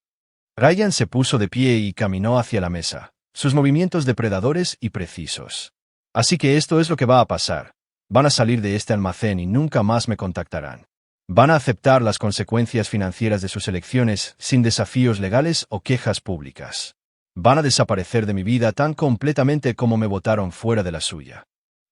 Ryan se puso de pie y caminó hacia la mesa, sus movimientos depredadores y precisos. Así que esto es lo que va a pasar. Van a salir de este almacén y nunca más me contactarán. Van a aceptar las consecuencias financieras de sus elecciones sin desafíos legales o quejas públicas. Van a desaparecer de mi vida tan completamente como me botaron fuera de la suya.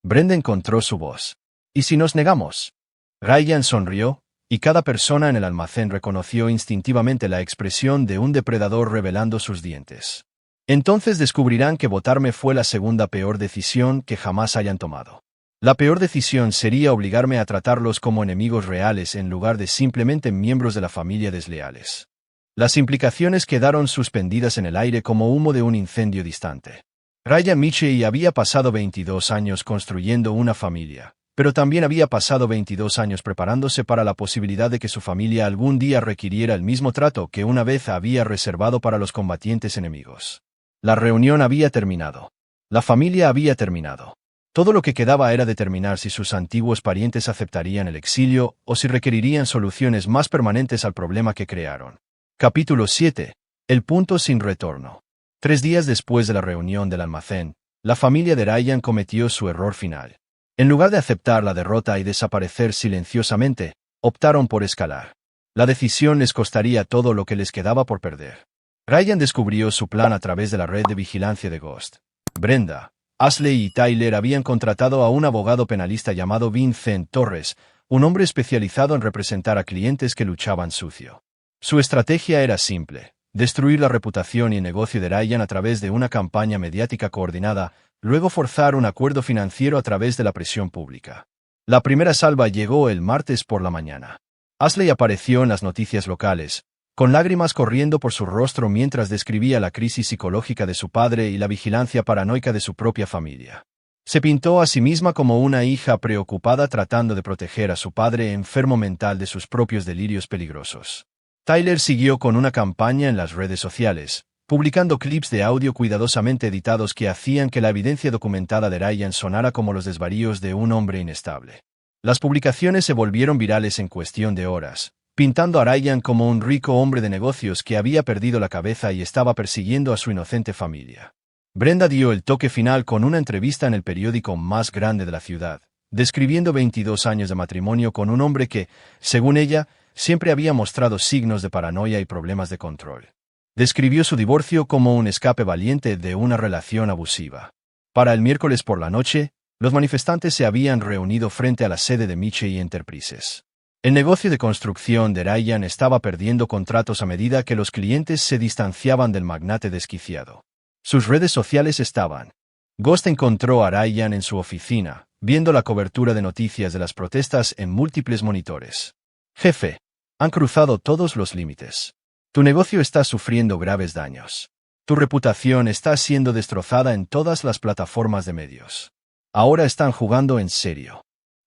Brenda encontró su voz. ¿Y si nos negamos? Ryan sonrió, y cada persona en el almacén reconoció instintivamente la expresión de un depredador revelando sus dientes. Entonces descubrirán que votarme fue la segunda peor decisión que jamás hayan tomado. La peor decisión sería obligarme a tratarlos como enemigos reales en lugar de simplemente miembros de la familia desleales. Las implicaciones quedaron suspendidas en el aire como humo de un incendio distante. Ryan Mitchell había pasado 22 años construyendo una familia, pero también había pasado 22 años preparándose para la posibilidad de que su familia algún día requiriera el mismo trato que una vez había reservado para los combatientes enemigos. La reunión había terminado. La familia había terminado. Todo lo que quedaba era determinar si sus antiguos parientes aceptarían el exilio o si requerirían soluciones más permanentes al problema que crearon. Capítulo 7. El punto sin retorno. 3 días después de la reunión del almacén, la familia de Ryan cometió su error final. En lugar de aceptar la derrota y desaparecer silenciosamente, optaron por escalar. La decisión les costaría todo lo que les quedaba por perder. Ryan descubrió su plan a través de la red de vigilancia de Ghost. Brenda, Ashley y Tyler habían contratado a un abogado penalista llamado Vincent Torres, un hombre especializado en representar a clientes que luchaban sucio. Su estrategia era simple: destruir la reputación y el negocio de Ryan a través de una campaña mediática coordinada, luego forzar un acuerdo financiero a través de la presión pública. La primera salva llegó el martes por la mañana. Ashley apareció en las noticias locales, con lágrimas corriendo por su rostro mientras describía la crisis psicológica de su padre y la vigilancia paranoica de su propia familia. Se pintó a sí misma como una hija preocupada tratando de proteger a su padre enfermo mental de sus propios delirios peligrosos. Tyler siguió con una campaña en las redes sociales, publicando clips de audio cuidadosamente editados que hacían que la evidencia documentada de Ryan sonara como los desvaríos de un hombre inestable. Las publicaciones se volvieron virales en cuestión de horas, pintando a Ryan como un rico hombre de negocios que había perdido la cabeza y estaba persiguiendo a su inocente familia. Brenda dio el toque final con una entrevista en el periódico más grande de la ciudad, describiendo 22 años de matrimonio con un hombre que, según ella, siempre había mostrado signos de paranoia y problemas de control. Describió su divorcio como un escape valiente de una relación abusiva. Para el miércoles por la noche, los manifestantes se habían reunido frente a la sede de Michey Enterprises. El negocio de construcción de Ryan estaba perdiendo contratos a medida que los clientes se distanciaban del magnate desquiciado. Sus redes sociales estaban. Ghost encontró a Ryan en su oficina, viendo la cobertura de noticias de las protestas en múltiples monitores. Jefe, han cruzado todos los límites. Tu negocio está sufriendo graves daños. Tu reputación está siendo destrozada en todas las plataformas de medios. Ahora están jugando en serio.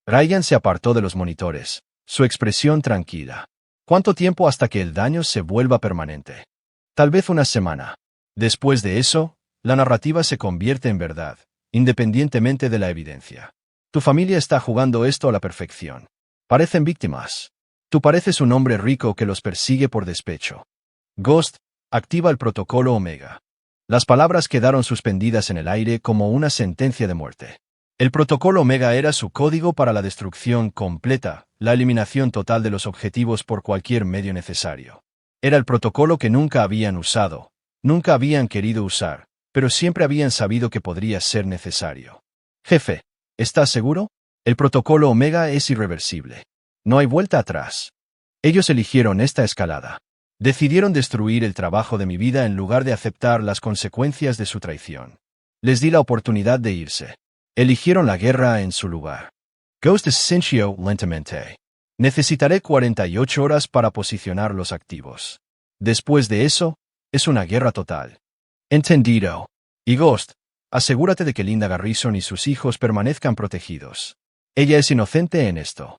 Ryan se apartó de los monitores, su expresión tranquila. ¿Cuánto tiempo hasta que el daño se vuelva permanente? Tal vez una semana. Después de eso, la narrativa se convierte en verdad, independientemente de la evidencia. Tu familia está jugando esto a la perfección. Parecen víctimas. Tú pareces un hombre rico que los persigue por despecho. Ghost, activa el protocolo Omega. Las palabras quedaron suspendidas en el aire como una sentencia de muerte. El protocolo Omega era su código para la destrucción completa, la eliminación total de los objetivos por cualquier medio necesario. Era el protocolo que nunca habían usado, nunca habían querido usar, pero siempre habían sabido que podría ser necesario. Jefe, ¿estás seguro? El protocolo Omega es irreversible. No hay vuelta atrás. Ellos eligieron esta escalada. Decidieron destruir el trabajo de mi vida en lugar de aceptar las consecuencias de su traición. Les di la oportunidad de irse. Eligieron la guerra en su lugar. Ghost sintió lentamente. Necesitaré 48 horas para posicionar los activos. Después de eso, es una guerra total. Entendido. Y Ghost, asegúrate de que Linda Garrison y sus hijos permanezcan protegidos. Ella es inocente en esto.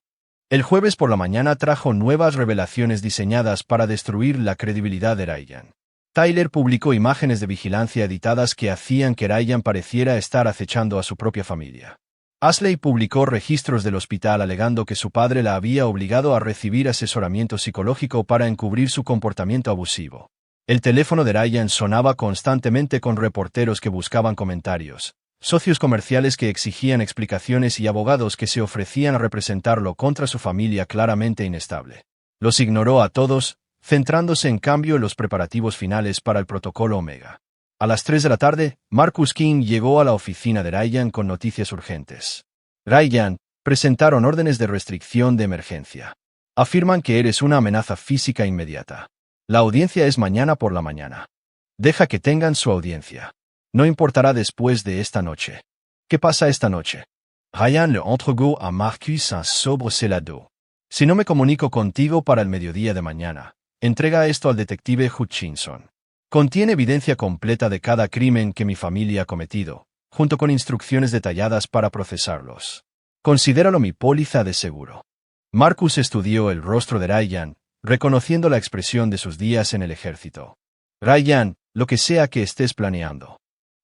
El jueves por la mañana trajo nuevas revelaciones diseñadas para destruir la credibilidad de Ryan. Tyler publicó imágenes de vigilancia editadas que hacían que Ryan pareciera estar acechando a su propia familia. Ashley publicó registros del hospital alegando que su padre la había obligado a recibir asesoramiento psicológico para encubrir su comportamiento abusivo. El teléfono de Ryan sonaba constantemente con reporteros que buscaban comentarios, socios comerciales que exigían explicaciones y abogados que se ofrecían a representarlo contra su familia claramente inestable. Los ignoró a todos, centrándose en cambio en los preparativos finales para el protocolo Omega. A las 3 de la tarde, Marcus King llegó a la oficina de Ryan con noticias urgentes. Ryan, presentaron órdenes de restricción de emergencia. Afirman que eres una amenaza física inmediata. La audiencia es mañana por la mañana. Deja que tengan su audiencia. No importará después de esta noche. ¿Qué pasa esta noche? Ryan le entregó a Marcus un sobre celado. Si no me comunico contigo para el mediodía de mañana, entrega esto al detective Hutchinson. Contiene evidencia completa de cada crimen que mi familia ha cometido, junto con instrucciones detalladas para procesarlos. Considéralo mi póliza de seguro. Marcus estudió el rostro de Ryan, reconociendo la expresión de sus días en el ejército. Ryan, lo que sea que estés planeando.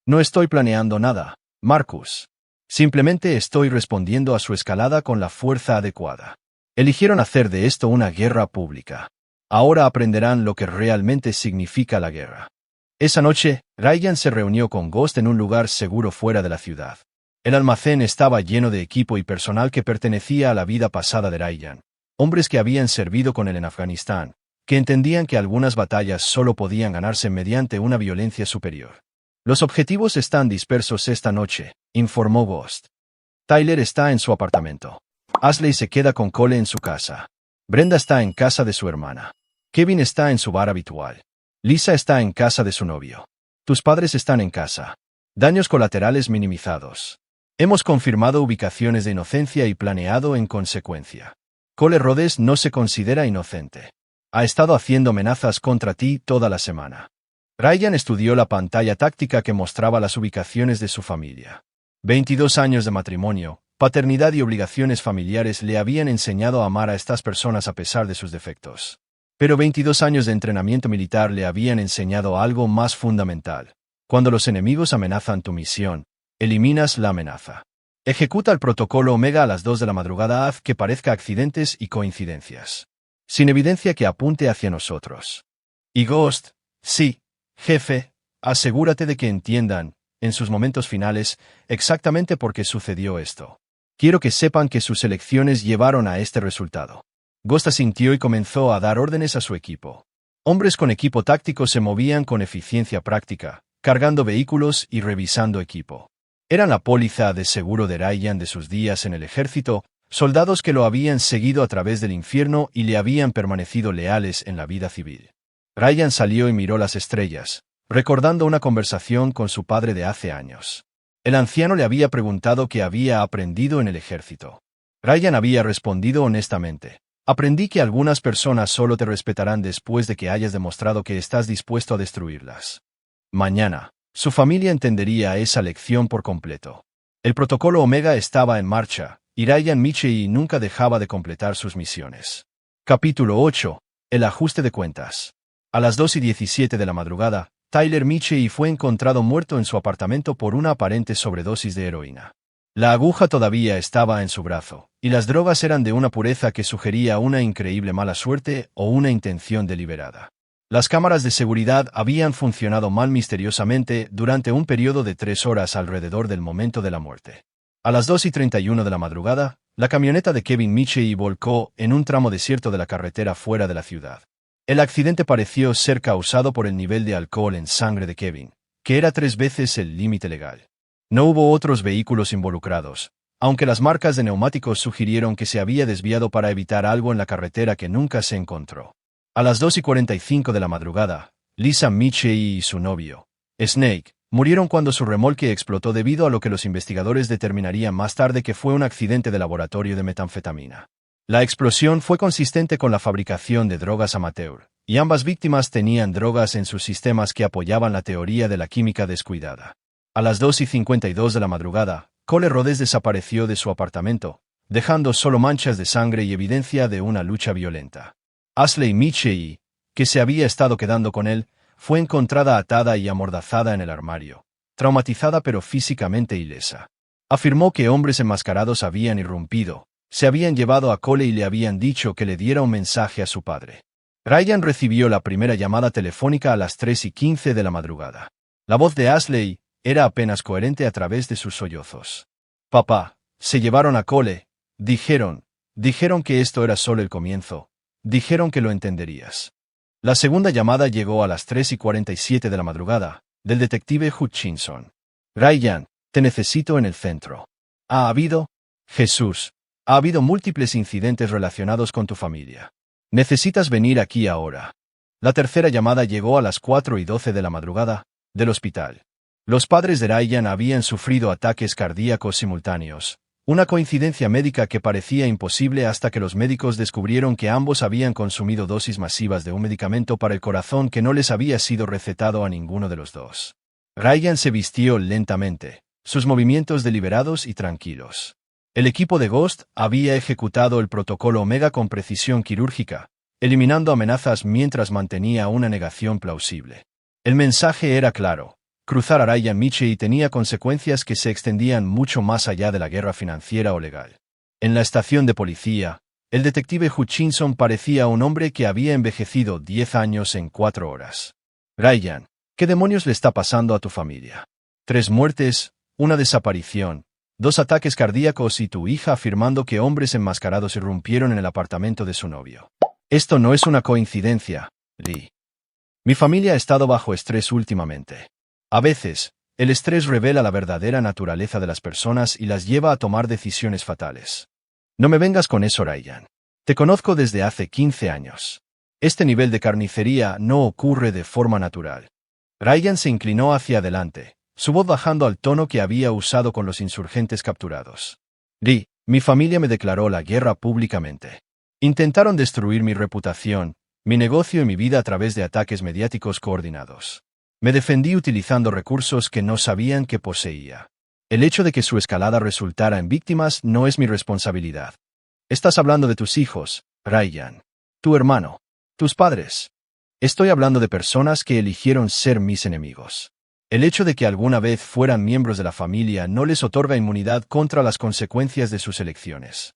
No estoy planeando nada, Marcus. Simplemente estoy respondiendo a su escalada con la fuerza adecuada. Eligieron hacer de esto una guerra pública. Ahora aprenderán lo que realmente significa la guerra. Esa noche, Ryan se reunió con Ghost en un lugar seguro fuera de la ciudad. El almacén estaba lleno de equipo y personal que pertenecía a la vida pasada de Ryan. Hombres que habían servido con él en Afganistán, que entendían que algunas batallas solo podían ganarse mediante una violencia superior. Los objetivos están dispersos esta noche, informó Ghost. Tyler está en su apartamento. Ashley se queda con Cole en su casa. Brenda está en casa de su hermana. Kevin está en su bar habitual. Lisa está en casa de su novio. Tus padres están en casa. Daños colaterales minimizados. Hemos confirmado ubicaciones de inocencia y planeado en consecuencia. Cole Rhodes no se considera inocente. Ha estado haciendo amenazas contra ti toda la semana. Ryan estudió la pantalla táctica que mostraba las ubicaciones de su familia. 22 años de matrimonio, paternidad y obligaciones familiares le habían enseñado a amar a estas personas a pesar de sus defectos. Pero 22 años de entrenamiento militar le habían enseñado algo más fundamental. Cuando los enemigos amenazan tu misión, eliminas la amenaza. Ejecuta el protocolo Omega a las 2 de la madrugada, haz que parezca accidentes y coincidencias. Sin evidencia que apunte hacia nosotros. Y Ghost, sí, jefe, asegúrate de que entiendan, en sus momentos finales, exactamente por qué sucedió esto. Quiero que sepan que sus elecciones llevaron a este resultado. Ghost asintió y comenzó a dar órdenes a su equipo. Hombres con equipo táctico se movían con eficiencia práctica, cargando vehículos y revisando equipo. Eran la póliza de seguro de Ryan de sus días en el ejército, soldados que lo habían seguido a través del infierno y le habían permanecido leales en la vida civil. Ryan salió y miró las estrellas, recordando una conversación con su padre de hace años. El anciano le había preguntado qué había aprendido en el ejército. Ryan había respondido honestamente. Aprendí que algunas personas solo te respetarán después de que hayas demostrado que estás dispuesto a destruirlas. Mañana, su familia entendería esa lección por completo. El protocolo Omega estaba en marcha, y Ryan Michei nunca dejaba de completar sus misiones. Capítulo 8. El ajuste de cuentas. A las 2:17 de la madrugada, Tyler Michei fue encontrado muerto en su apartamento por una aparente sobredosis de heroína. La aguja todavía estaba en su brazo, y las drogas eran de una pureza que sugería una increíble mala suerte o una intención deliberada. Las cámaras de seguridad habían funcionado mal misteriosamente durante un periodo de 3 horas alrededor del momento de la muerte. A las 2:31 de la madrugada, la camioneta de Kevin Michei volcó en un tramo desierto de la carretera fuera de la ciudad. El accidente pareció ser causado por el nivel de alcohol en sangre de Kevin, que era 3 veces el límite legal. No hubo otros vehículos involucrados, aunque las marcas de neumáticos sugirieron que se había desviado para evitar algo en la carretera que nunca se encontró. A las 2:45 de la madrugada, Lisa Michei y su novio, Snake, murieron cuando su remolque explotó debido a lo que los investigadores determinarían más tarde que fue un accidente de laboratorio de metanfetamina. La explosión fue consistente con la fabricación de drogas amateur, y ambas víctimas tenían drogas en sus sistemas que apoyaban la teoría de la química descuidada. A las 2:52 de la madrugada, Cole Rhodes desapareció de su apartamento, dejando solo manchas de sangre y evidencia de una lucha violenta. Ashley Michei, que se había estado quedando con él, fue encontrada atada y amordazada en el armario, traumatizada pero físicamente ilesa. Afirmó que hombres enmascarados habían irrumpido, se habían llevado a Cole y le habían dicho que le diera un mensaje a su padre. Ryan recibió la primera llamada telefónica a las 3:15 de la madrugada. La voz de Ashley era apenas coherente a través de sus sollozos. Papá, se llevaron a Cole, dijeron que esto era solo el comienzo, dijeron que lo entenderías. La segunda llamada llegó a las 3:47 de la madrugada, del detective Hutchinson. Ryan, te necesito en el centro. Jesús, ha habido múltiples incidentes relacionados con tu familia. Necesitas venir aquí ahora. La tercera llamada llegó a las 4:12 de la madrugada, del hospital. Los padres de Ryan habían sufrido ataques cardíacos simultáneos, una coincidencia médica que parecía imposible hasta que los médicos descubrieron que ambos habían consumido dosis masivas de un medicamento para el corazón que no les había sido recetado a ninguno de los dos. Ryan se vistió lentamente, sus movimientos deliberados y tranquilos. El equipo de Ghost había ejecutado el protocolo Omega con precisión quirúrgica, eliminando amenazas mientras mantenía una negación plausible. El mensaje era claro. Cruzar a Ryan Michei tenía consecuencias que se extendían mucho más allá de la guerra financiera o legal. En la estación de policía, el detective Hutchinson parecía un hombre que había envejecido 10 años en 4 horas. Ryan, ¿Qué demonios le está pasando a tu familia? 3 muertes, una desaparición, 2 ataques cardíacos y tu hija afirmando que hombres enmascarados irrumpieron en el apartamento de su novio. Esto no es una coincidencia, Lee. Mi familia ha estado bajo estrés últimamente. A veces, el estrés revela la verdadera naturaleza de las personas y las lleva a tomar decisiones fatales. No me vengas con eso, Ryan. Te conozco desde hace 15 años. Este nivel de carnicería no ocurre de forma natural. Ryan se inclinó hacia adelante, su voz bajando al tono que había usado con los insurgentes capturados. Lee, mi familia me declaró la guerra públicamente. Intentaron destruir mi reputación, mi negocio y mi vida a través de ataques mediáticos coordinados. Me defendí utilizando recursos que no sabían que poseía. El hecho de que su escalada resultara en víctimas no es mi responsabilidad. Estás hablando de tus hijos, Ryan. Tu hermano. Tus padres. Estoy hablando de personas que eligieron ser mis enemigos. El hecho de que alguna vez fueran miembros de la familia no les otorga inmunidad contra las consecuencias de sus elecciones.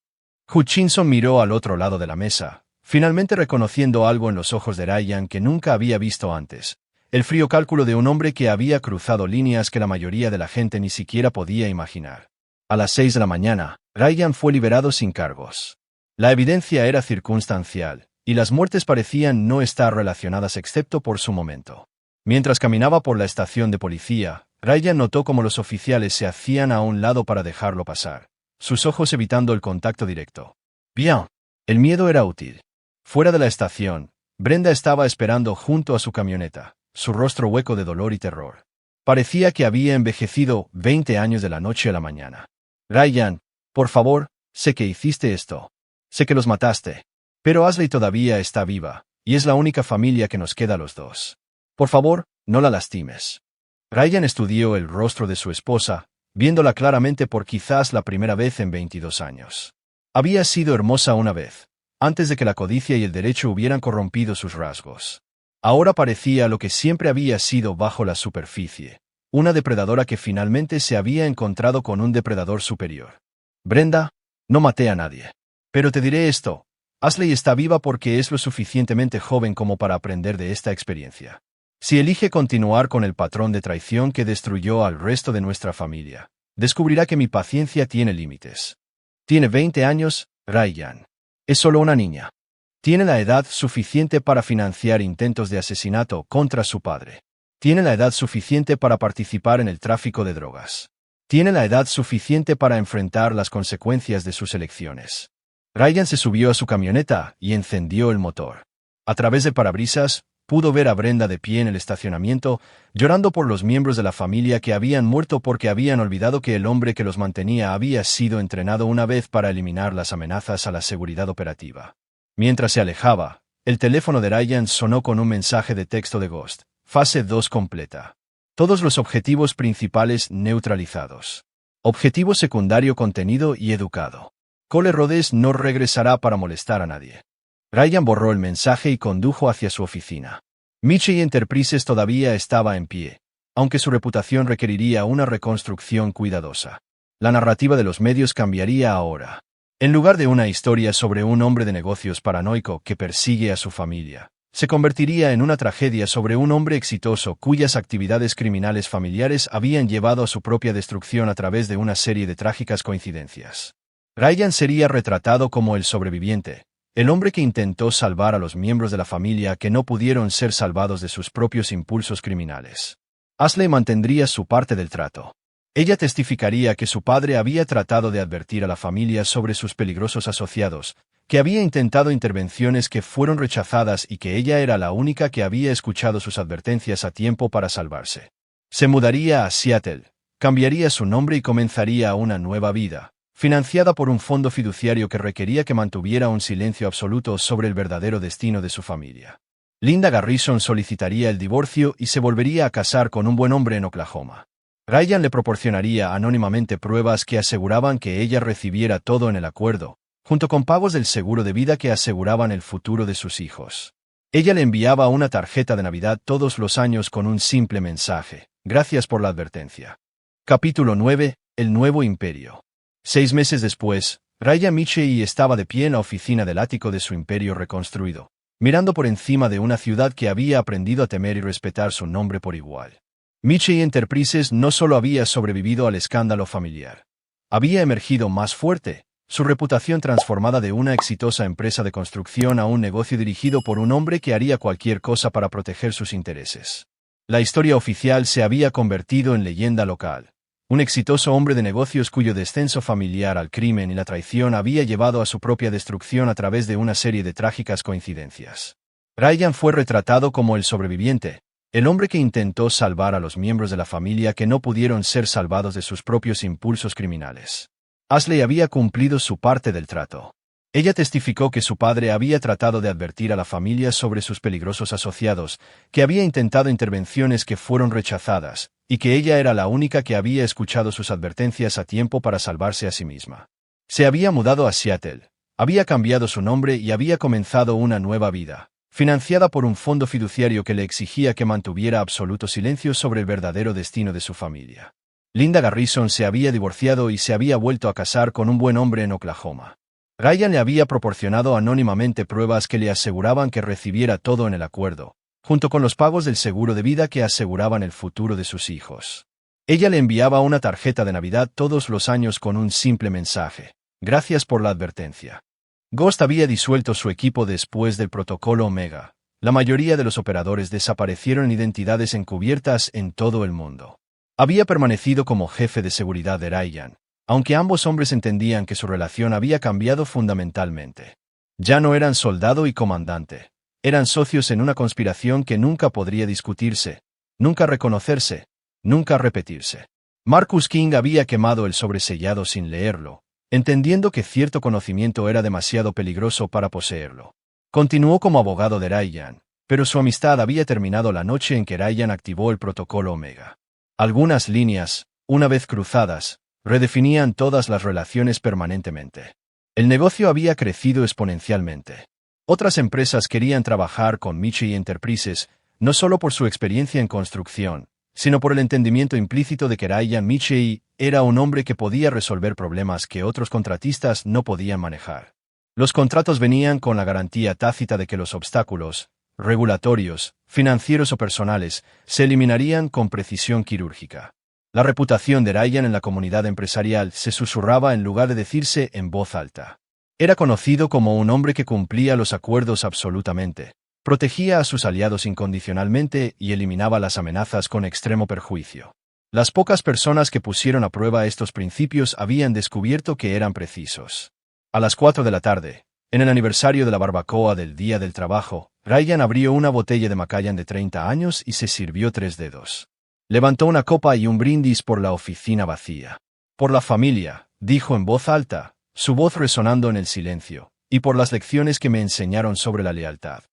Hutchinson miró al otro lado de la mesa, finalmente reconociendo algo en los ojos de Ryan que nunca había visto antes. El frío cálculo de un hombre que había cruzado líneas que la mayoría de la gente ni siquiera podía imaginar. A las 6 de la mañana, Ryan fue liberado sin cargos. La evidencia era circunstancial, y las muertes parecían no estar relacionadas excepto por su momento. Mientras caminaba por la estación de policía, Ryan notó cómo los oficiales se hacían a un lado para dejarlo pasar, sus ojos evitando el contacto directo. Bien, el miedo era útil. Fuera de la estación, Brenda estaba esperando junto a su camioneta, su rostro hueco de dolor y terror. Parecía que había envejecido 20 años de la noche a la mañana. Ryan, por favor, sé que hiciste esto. Sé que los mataste. Pero Ashley todavía está viva, y es la única familia que nos queda a los dos. Por favor, no la lastimes. Ryan estudió el rostro de su esposa, viéndola claramente por quizás la primera vez en 22 años. Había sido hermosa una vez, antes de que la codicia y el derecho hubieran corrompido sus rasgos. Ahora parecía lo que siempre había sido bajo la superficie, una depredadora que finalmente se había encontrado con un depredador superior. Brenda, no maté a nadie. Pero te diré esto, Ashley está viva porque es lo suficientemente joven como para aprender de esta experiencia. Si elige continuar con el patrón de traición que destruyó al resto de nuestra familia, descubrirá que mi paciencia tiene límites. Tiene 20 años, Ryan. Es solo una niña. Tiene la edad suficiente para financiar intentos de asesinato contra su padre. Tiene la edad suficiente para participar en el tráfico de drogas. Tiene la edad suficiente para enfrentar las consecuencias de sus elecciones. Ryan se subió a su camioneta y encendió el motor. A través del parabrisas, pudo ver a Brenda de pie en el estacionamiento, llorando por los miembros de la familia que habían muerto porque habían olvidado que el hombre que los mantenía había sido entrenado una vez para eliminar las amenazas a la seguridad operativa. Mientras se alejaba, el teléfono de Ryan sonó con un mensaje de texto de Ghost. Fase 2 completa. Todos los objetivos principales neutralizados. Objetivo secundario contenido y educado. Cole Rhodes no regresará para molestar a nadie. Ryan borró el mensaje y condujo hacia su oficina. Michie Enterprises todavía estaba en pie, aunque su reputación requeriría una reconstrucción cuidadosa. La narrativa de los medios cambiaría ahora. En lugar de una historia sobre un hombre de negocios paranoico que persigue a su familia, se convertiría en una tragedia sobre un hombre exitoso cuyas actividades criminales familiares habían llevado a su propia destrucción a través de una serie de trágicas coincidencias. Ryan sería retratado como el sobreviviente, el hombre que intentó salvar a los miembros de la familia que no pudieron ser salvados de sus propios impulsos criminales. Ashley mantendría su parte del trato. Ella testificaría que su padre había tratado de advertir a la familia sobre sus peligrosos asociados, que había intentado intervenciones que fueron rechazadas y que ella era la única que había escuchado sus advertencias a tiempo para salvarse. Se mudaría a Seattle, cambiaría su nombre y comenzaría una nueva vida, financiada por un fondo fiduciario que requería que mantuviera un silencio absoluto sobre el verdadero destino de su familia. Linda Garrison solicitaría el divorcio y se volvería a casar con un buen hombre en Oklahoma. Ryan le proporcionaría anónimamente pruebas que aseguraban que ella recibiera todo en el acuerdo, junto con pagos del seguro de vida que aseguraban el futuro de sus hijos. Ella le enviaba una tarjeta de Navidad todos los años con un simple mensaje: gracias por la advertencia. Capítulo 9. El nuevo imperio. 6 meses después, Ryan Michie estaba de pie en la oficina del ático de su imperio reconstruido. mirando por encima de una ciudad que había aprendido a temer y respetar su nombre por igual. Michei Enterprises no solo había sobrevivido al escándalo familiar. Había emergido más fuerte, su reputación transformada de una exitosa empresa de construcción a un negocio dirigido por un hombre que haría cualquier cosa para proteger sus intereses. La historia oficial se había convertido en leyenda local. Un exitoso hombre de negocios cuyo descenso familiar al crimen y la traición había llevado a su propia destrucción a través de una serie de trágicas coincidencias. Ryan fue retratado como el sobreviviente, el hombre que intentó salvar a los miembros de la familia que no pudieron ser salvados de sus propios impulsos criminales. Ashley había cumplido su parte del trato. Ella testificó que su padre había tratado de advertir a la familia sobre sus peligrosos asociados, que había intentado intervenciones que fueron rechazadas, y que ella era la única que había escuchado sus advertencias a tiempo para salvarse a sí misma. Se había mudado a Seattle, había cambiado su nombre y había comenzado una nueva vida, financiada por un fondo fiduciario que le exigía que mantuviera absoluto silencio sobre el verdadero destino de su familia. Linda Garrison se había divorciado y se había vuelto a casar con un buen hombre en Oklahoma. Ryan le había proporcionado anónimamente pruebas que le aseguraban que recibiera todo en el acuerdo, junto con los pagos del seguro de vida que aseguraban el futuro de sus hijos. Ella le enviaba una tarjeta de Navidad todos los años con un simple mensaje: gracias por la advertencia. Ghost había disuelto su equipo después del protocolo Omega. La mayoría de los operadores desaparecieron en identidades encubiertas en todo el mundo. Había permanecido como jefe de seguridad de Ryan, aunque ambos hombres entendían que su relación había cambiado fundamentalmente. Ya no eran soldado y comandante. Eran socios en una conspiración que nunca podría discutirse, nunca reconocerse, nunca repetirse. Marcus King había quemado el sobresellado sin leerlo, entendiendo que cierto conocimiento era demasiado peligroso para poseerlo. Continuó como abogado de Ryan, pero su amistad había terminado la noche en que Ryan activó el protocolo Omega. Algunas líneas, una vez cruzadas, redefinían todas las relaciones permanentemente. El negocio había crecido exponencialmente. Otras empresas querían trabajar con Michei Enterprises, no solo por su experiencia en construcción, sino por el entendimiento implícito de que Ryan Michei era un hombre que podía resolver problemas que otros contratistas no podían manejar. Los contratos venían con la garantía tácita de que los obstáculos, regulatorios, financieros o personales, se eliminarían con precisión quirúrgica. La reputación de Ryan en la comunidad empresarial se susurraba en lugar de decirse en voz alta. Era conocido como un hombre que cumplía los acuerdos absolutamente, protegía a sus aliados incondicionalmente y eliminaba las amenazas con extremo perjuicio. Las pocas personas que pusieron a prueba estos principios habían descubierto que eran precisos. A las 4 de la tarde, en el aniversario de la barbacoa del Día del Trabajo, Ryan abrió una botella de Macallan de 30 años y se sirvió 3 dedos. Levantó una copa y un brindis por la oficina vacía. Por la familia, dijo en voz alta, su voz resonando en el silencio, y por las lecciones que me enseñaron sobre la lealtad.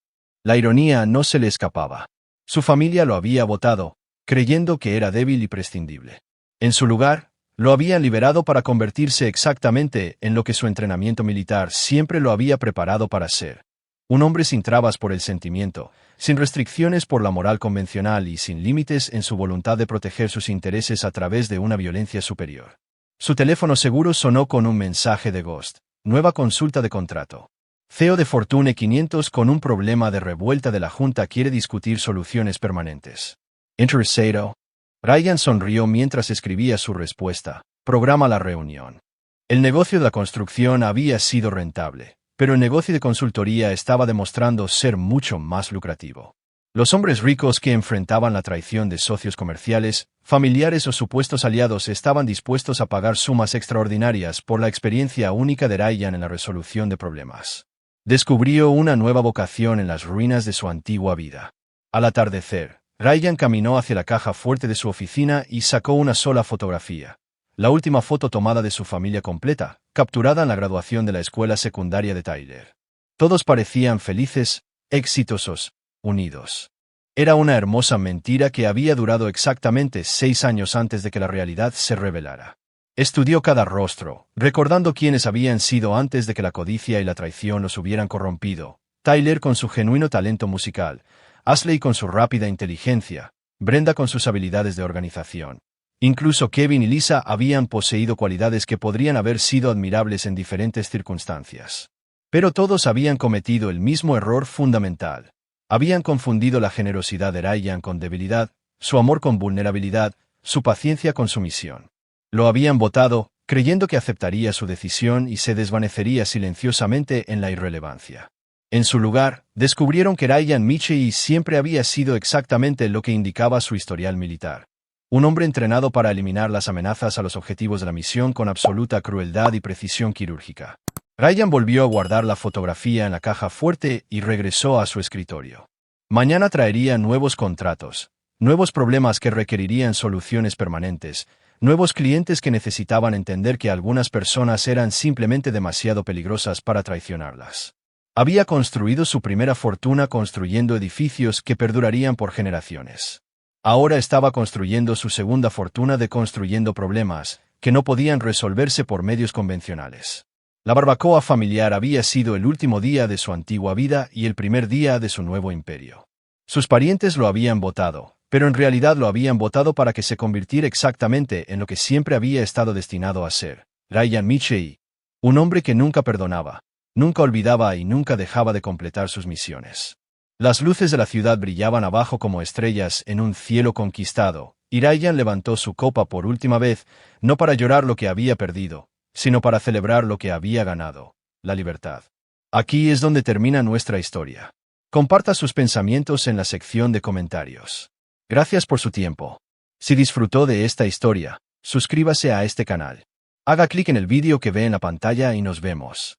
La ironía no se le escapaba. Su familia lo había votado, creyendo que era débil y prescindible. En su lugar, lo habían liberado para convertirse exactamente en lo que su entrenamiento militar siempre lo había preparado para ser. Un hombre sin trabas por el sentimiento, sin restricciones por la moral convencional y sin límites en su voluntad de proteger sus intereses a través de una violencia superior. Su teléfono seguro sonó con un mensaje de Ghost. Nueva consulta de contrato. CEO de Fortune 500 con un problema de revuelta de la Junta quiere discutir soluciones permanentes. Interesado. Ryan sonrió mientras escribía su respuesta. Programa la reunión. El negocio de la construcción había sido rentable, pero el negocio de consultoría estaba demostrando ser mucho más lucrativo. Los hombres ricos que enfrentaban la traición de socios comerciales, familiares o supuestos aliados estaban dispuestos a pagar sumas extraordinarias por la experiencia única de Ryan en la resolución de problemas. Descubrió una nueva vocación en las ruinas de su antigua vida. Al atardecer, Ryan caminó hacia la caja fuerte de su oficina y sacó una sola fotografía. La última foto tomada de su familia completa, capturada en la graduación de la escuela secundaria de Tyler. Todos parecían felices, exitosos, unidos. Era una hermosa mentira que había durado exactamente 6 años antes de que la realidad se revelara. Estudió cada rostro, recordando quiénes habían sido antes de que la codicia y la traición los hubieran corrompido. Tyler con su genuino talento musical, Ashley con su rápida inteligencia, Brenda con sus habilidades de organización. Incluso Kevin y Lisa habían poseído cualidades que podrían haber sido admirables en diferentes circunstancias. Pero todos habían cometido el mismo error fundamental. Habían confundido la generosidad de Ryan con debilidad, su amor con vulnerabilidad, su paciencia con sumisión. Lo habían votado, creyendo que aceptaría su decisión y se desvanecería silenciosamente en la irrelevancia. En su lugar, descubrieron que Ryan Michie siempre había sido exactamente lo que indicaba su historial militar. Un hombre entrenado para eliminar las amenazas a los objetivos de la misión con absoluta crueldad y precisión quirúrgica. Ryan volvió a guardar la fotografía en la caja fuerte y regresó a su escritorio. Mañana traería nuevos contratos, nuevos problemas que requerirían soluciones permanentes, nuevos clientes que necesitaban entender que algunas personas eran simplemente demasiado peligrosas para traicionarlas. Había construido su primera fortuna construyendo edificios que perdurarían por generaciones. Ahora estaba construyendo su segunda fortuna construyendo problemas que no podían resolverse por medios convencionales. La barbacoa familiar había sido el último día de su antigua vida y el primer día de su nuevo imperio. Sus parientes lo habían votado, pero en realidad lo habían votado para que se convirtiera exactamente en lo que siempre había estado destinado a ser, Ryan Michie, un hombre que nunca perdonaba, nunca olvidaba y nunca dejaba de completar sus misiones. Las luces de la ciudad brillaban abajo como estrellas en un cielo conquistado, y Ryan levantó su copa por última vez, no para llorar lo que había perdido, sino para celebrar lo que había ganado, la libertad. Aquí es donde termina nuestra historia. Comparta sus pensamientos en la sección de comentarios. Gracias por su tiempo. Si disfrutó de esta historia, suscríbase a este canal. Haga clic en el vídeo que ve en la pantalla y nos vemos.